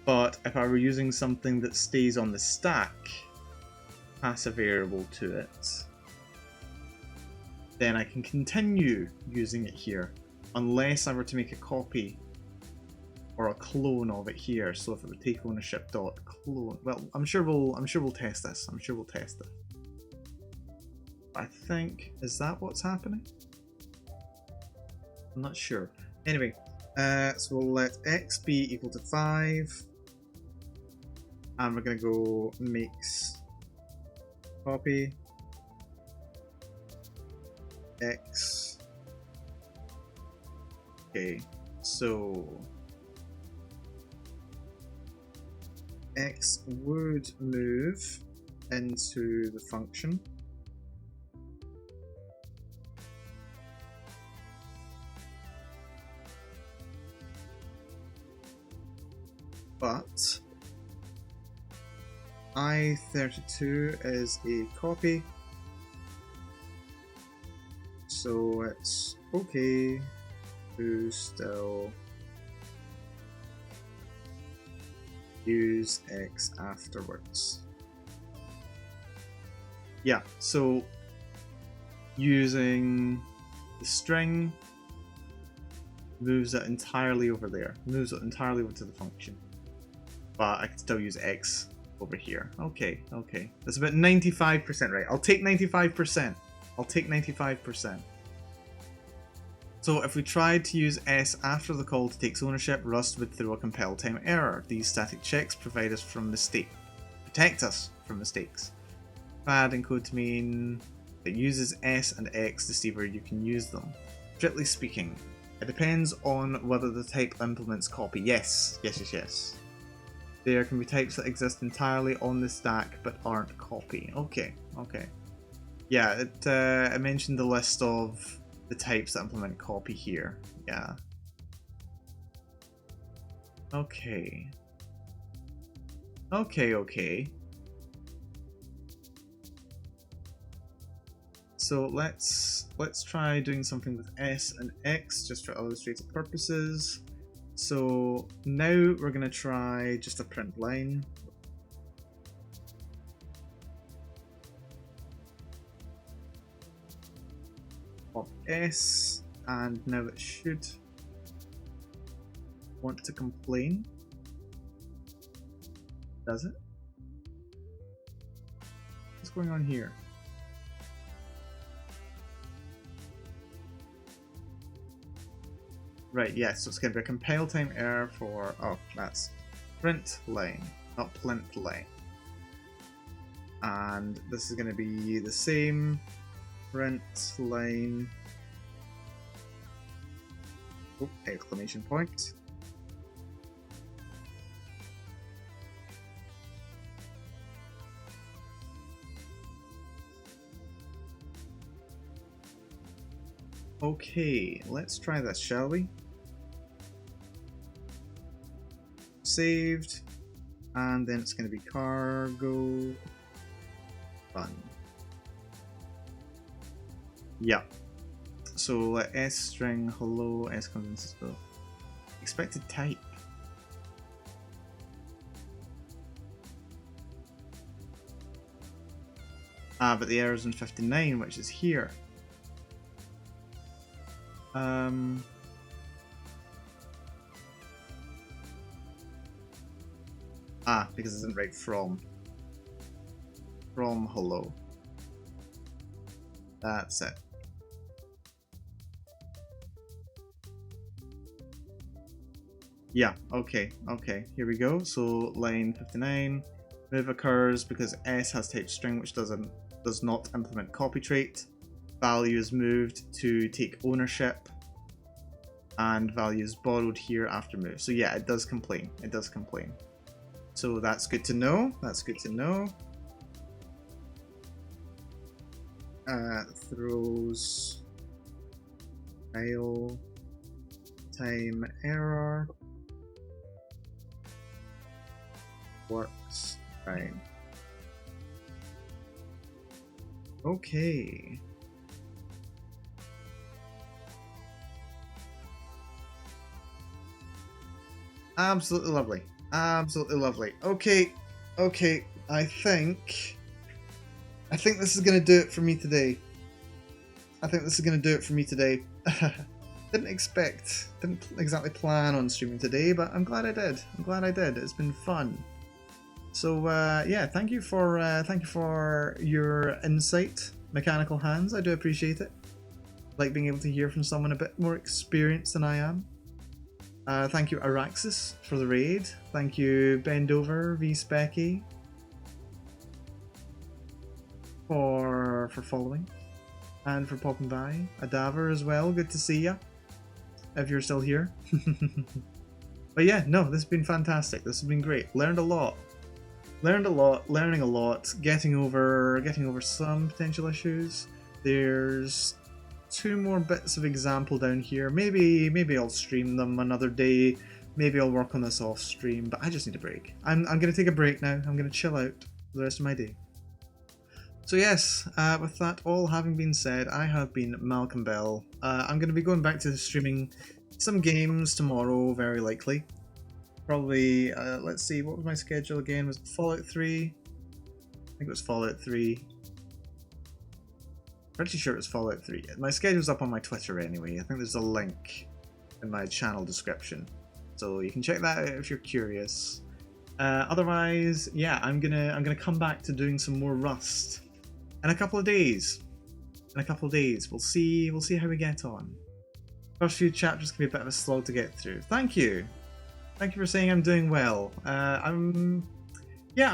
But if I were using something that stays on the stack, pass a variable to it, then I can continue using it here, unless I were to make a copy or a clone of it here. So if it would take ownership dot clone, well, I'm sure we'll test this. I'm sure we'll test it. I think, is that what's happening? I'm not sure. Anyway, so we'll let x be equal to 5, and we're going to go makes copy x. Okay, so x would move into the function. But I32 is a copy, so it's okay to still use x afterwards. Yeah, so using the string moves it entirely over there, moves it entirely over to the function. But I can still use x over here. Okay, okay. That's about 95% right. I'll take 95%. I'll take 95%. So if we tried to use S after the call to take ownership, Rust would throw a compile time error. These static checks protect us from mistakes. Add encode to main that uses S and X to see where you can use them. Strictly speaking, it depends on whether the type implements copy. Yes. There can be types that exist entirely on the stack but aren't copy. Okay. Yeah, it mentioned the list of the types that implement copy here. Yeah. Okay. So let's try doing something with S and X just for illustrative purposes. So now we're going to try just a print line. Of S, and now it should want to complain. Does it? What's going on here? Right, yes, yeah, so it's going to be a compile time error for, oh, that's print line, not plint line. And this is going to be the same print line, oh, exclamation point. Okay, let's try this, shall we? Saved, and then it's going to be cargo run. Yeah. So let S string hello S comes in Cisco. Expected type. Ah, but the error's in 59, which is here. Ah, because it isn't right from. From hello. That's it. Yeah, okay, here we go. So line 59, move occurs because S has type string, which does not implement copy trait. Value is moved to take ownership, and value is borrowed here after move. So yeah, it does complain. It does complain. So that's good to know. That's good to know. Throws file time error. Works fine. Okay. Absolutely lovely. Absolutely lovely. Okay. Okay. I think this is gonna do it for me today. Didn't exactly plan on streaming today, but I'm glad I did. It's been fun. So yeah, thank you for your insight, Mechanical Hands. I do appreciate it. Like being able to hear from someone a bit more experienced than I am. Thank you, Araxis, for the raid. Thank you, Bendover v Specky, for following and for popping by. Adaver as well. Good to see ya, if you're still here. But yeah, no, this has been fantastic. This has been great. Learning a lot, getting over some potential issues. There's 2 more bits of example down here. Maybe I'll stream them another day. Maybe I'll work on this off stream, but I just need a break. I'm gonna take a break now. I'm gonna chill out for the rest of my day. So yes, with that all having been said, I have been Malcolm Bell. I'm gonna be going back to streaming some games tomorrow, very likely. Probably, let's see, what was my schedule again? Was it Fallout 3? I think it was Fallout 3. Pretty sure it was Fallout 3. My schedule's up on my Twitter anyway. I think there's a link in my channel description, so you can check that out if you're curious. Otherwise, yeah, I'm gonna come back to doing some more Rust in a couple of days. We'll see how we get on. First few chapters can be a bit of a slog to get through. Thank you for saying I'm doing well. I'm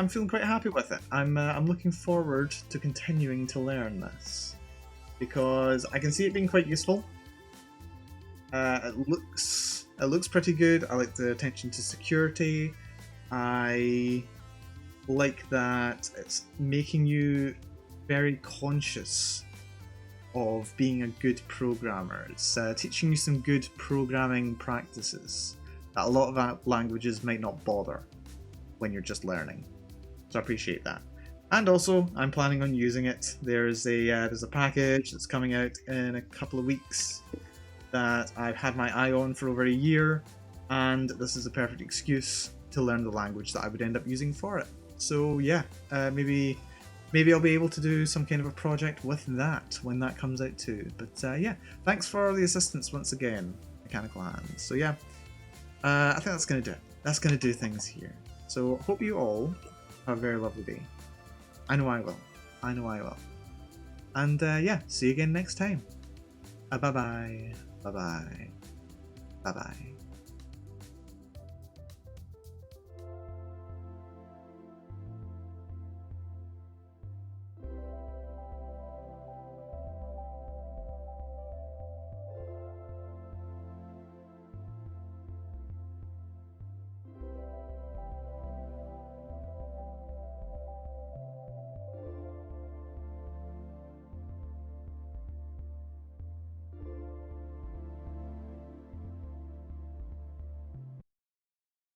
feeling quite happy with it. I'm looking forward to continuing to learn this, because I can see it being quite useful. It looks pretty good. I like the attention to security. I like that it's making you very conscious of being a good programmer. It's teaching you some good programming practices that a lot of languages might not bother when you're just learning. So I appreciate that. And also, I'm planning on using it. There's a package that's coming out in a couple of weeks that I've had my eye on for over a year, and this is a perfect excuse to learn the language that I would end up using for it. So yeah, maybe I'll be able to do some kind of a project with that when that comes out too. But yeah, thanks for the assistance once again, Mechanical Hands. So yeah, I think that's going to do it. That's going to do things here. So hope you all have a very lovely day. I know I will. And yeah, see you again next time. Bye-bye. Bye-bye. Bye-bye.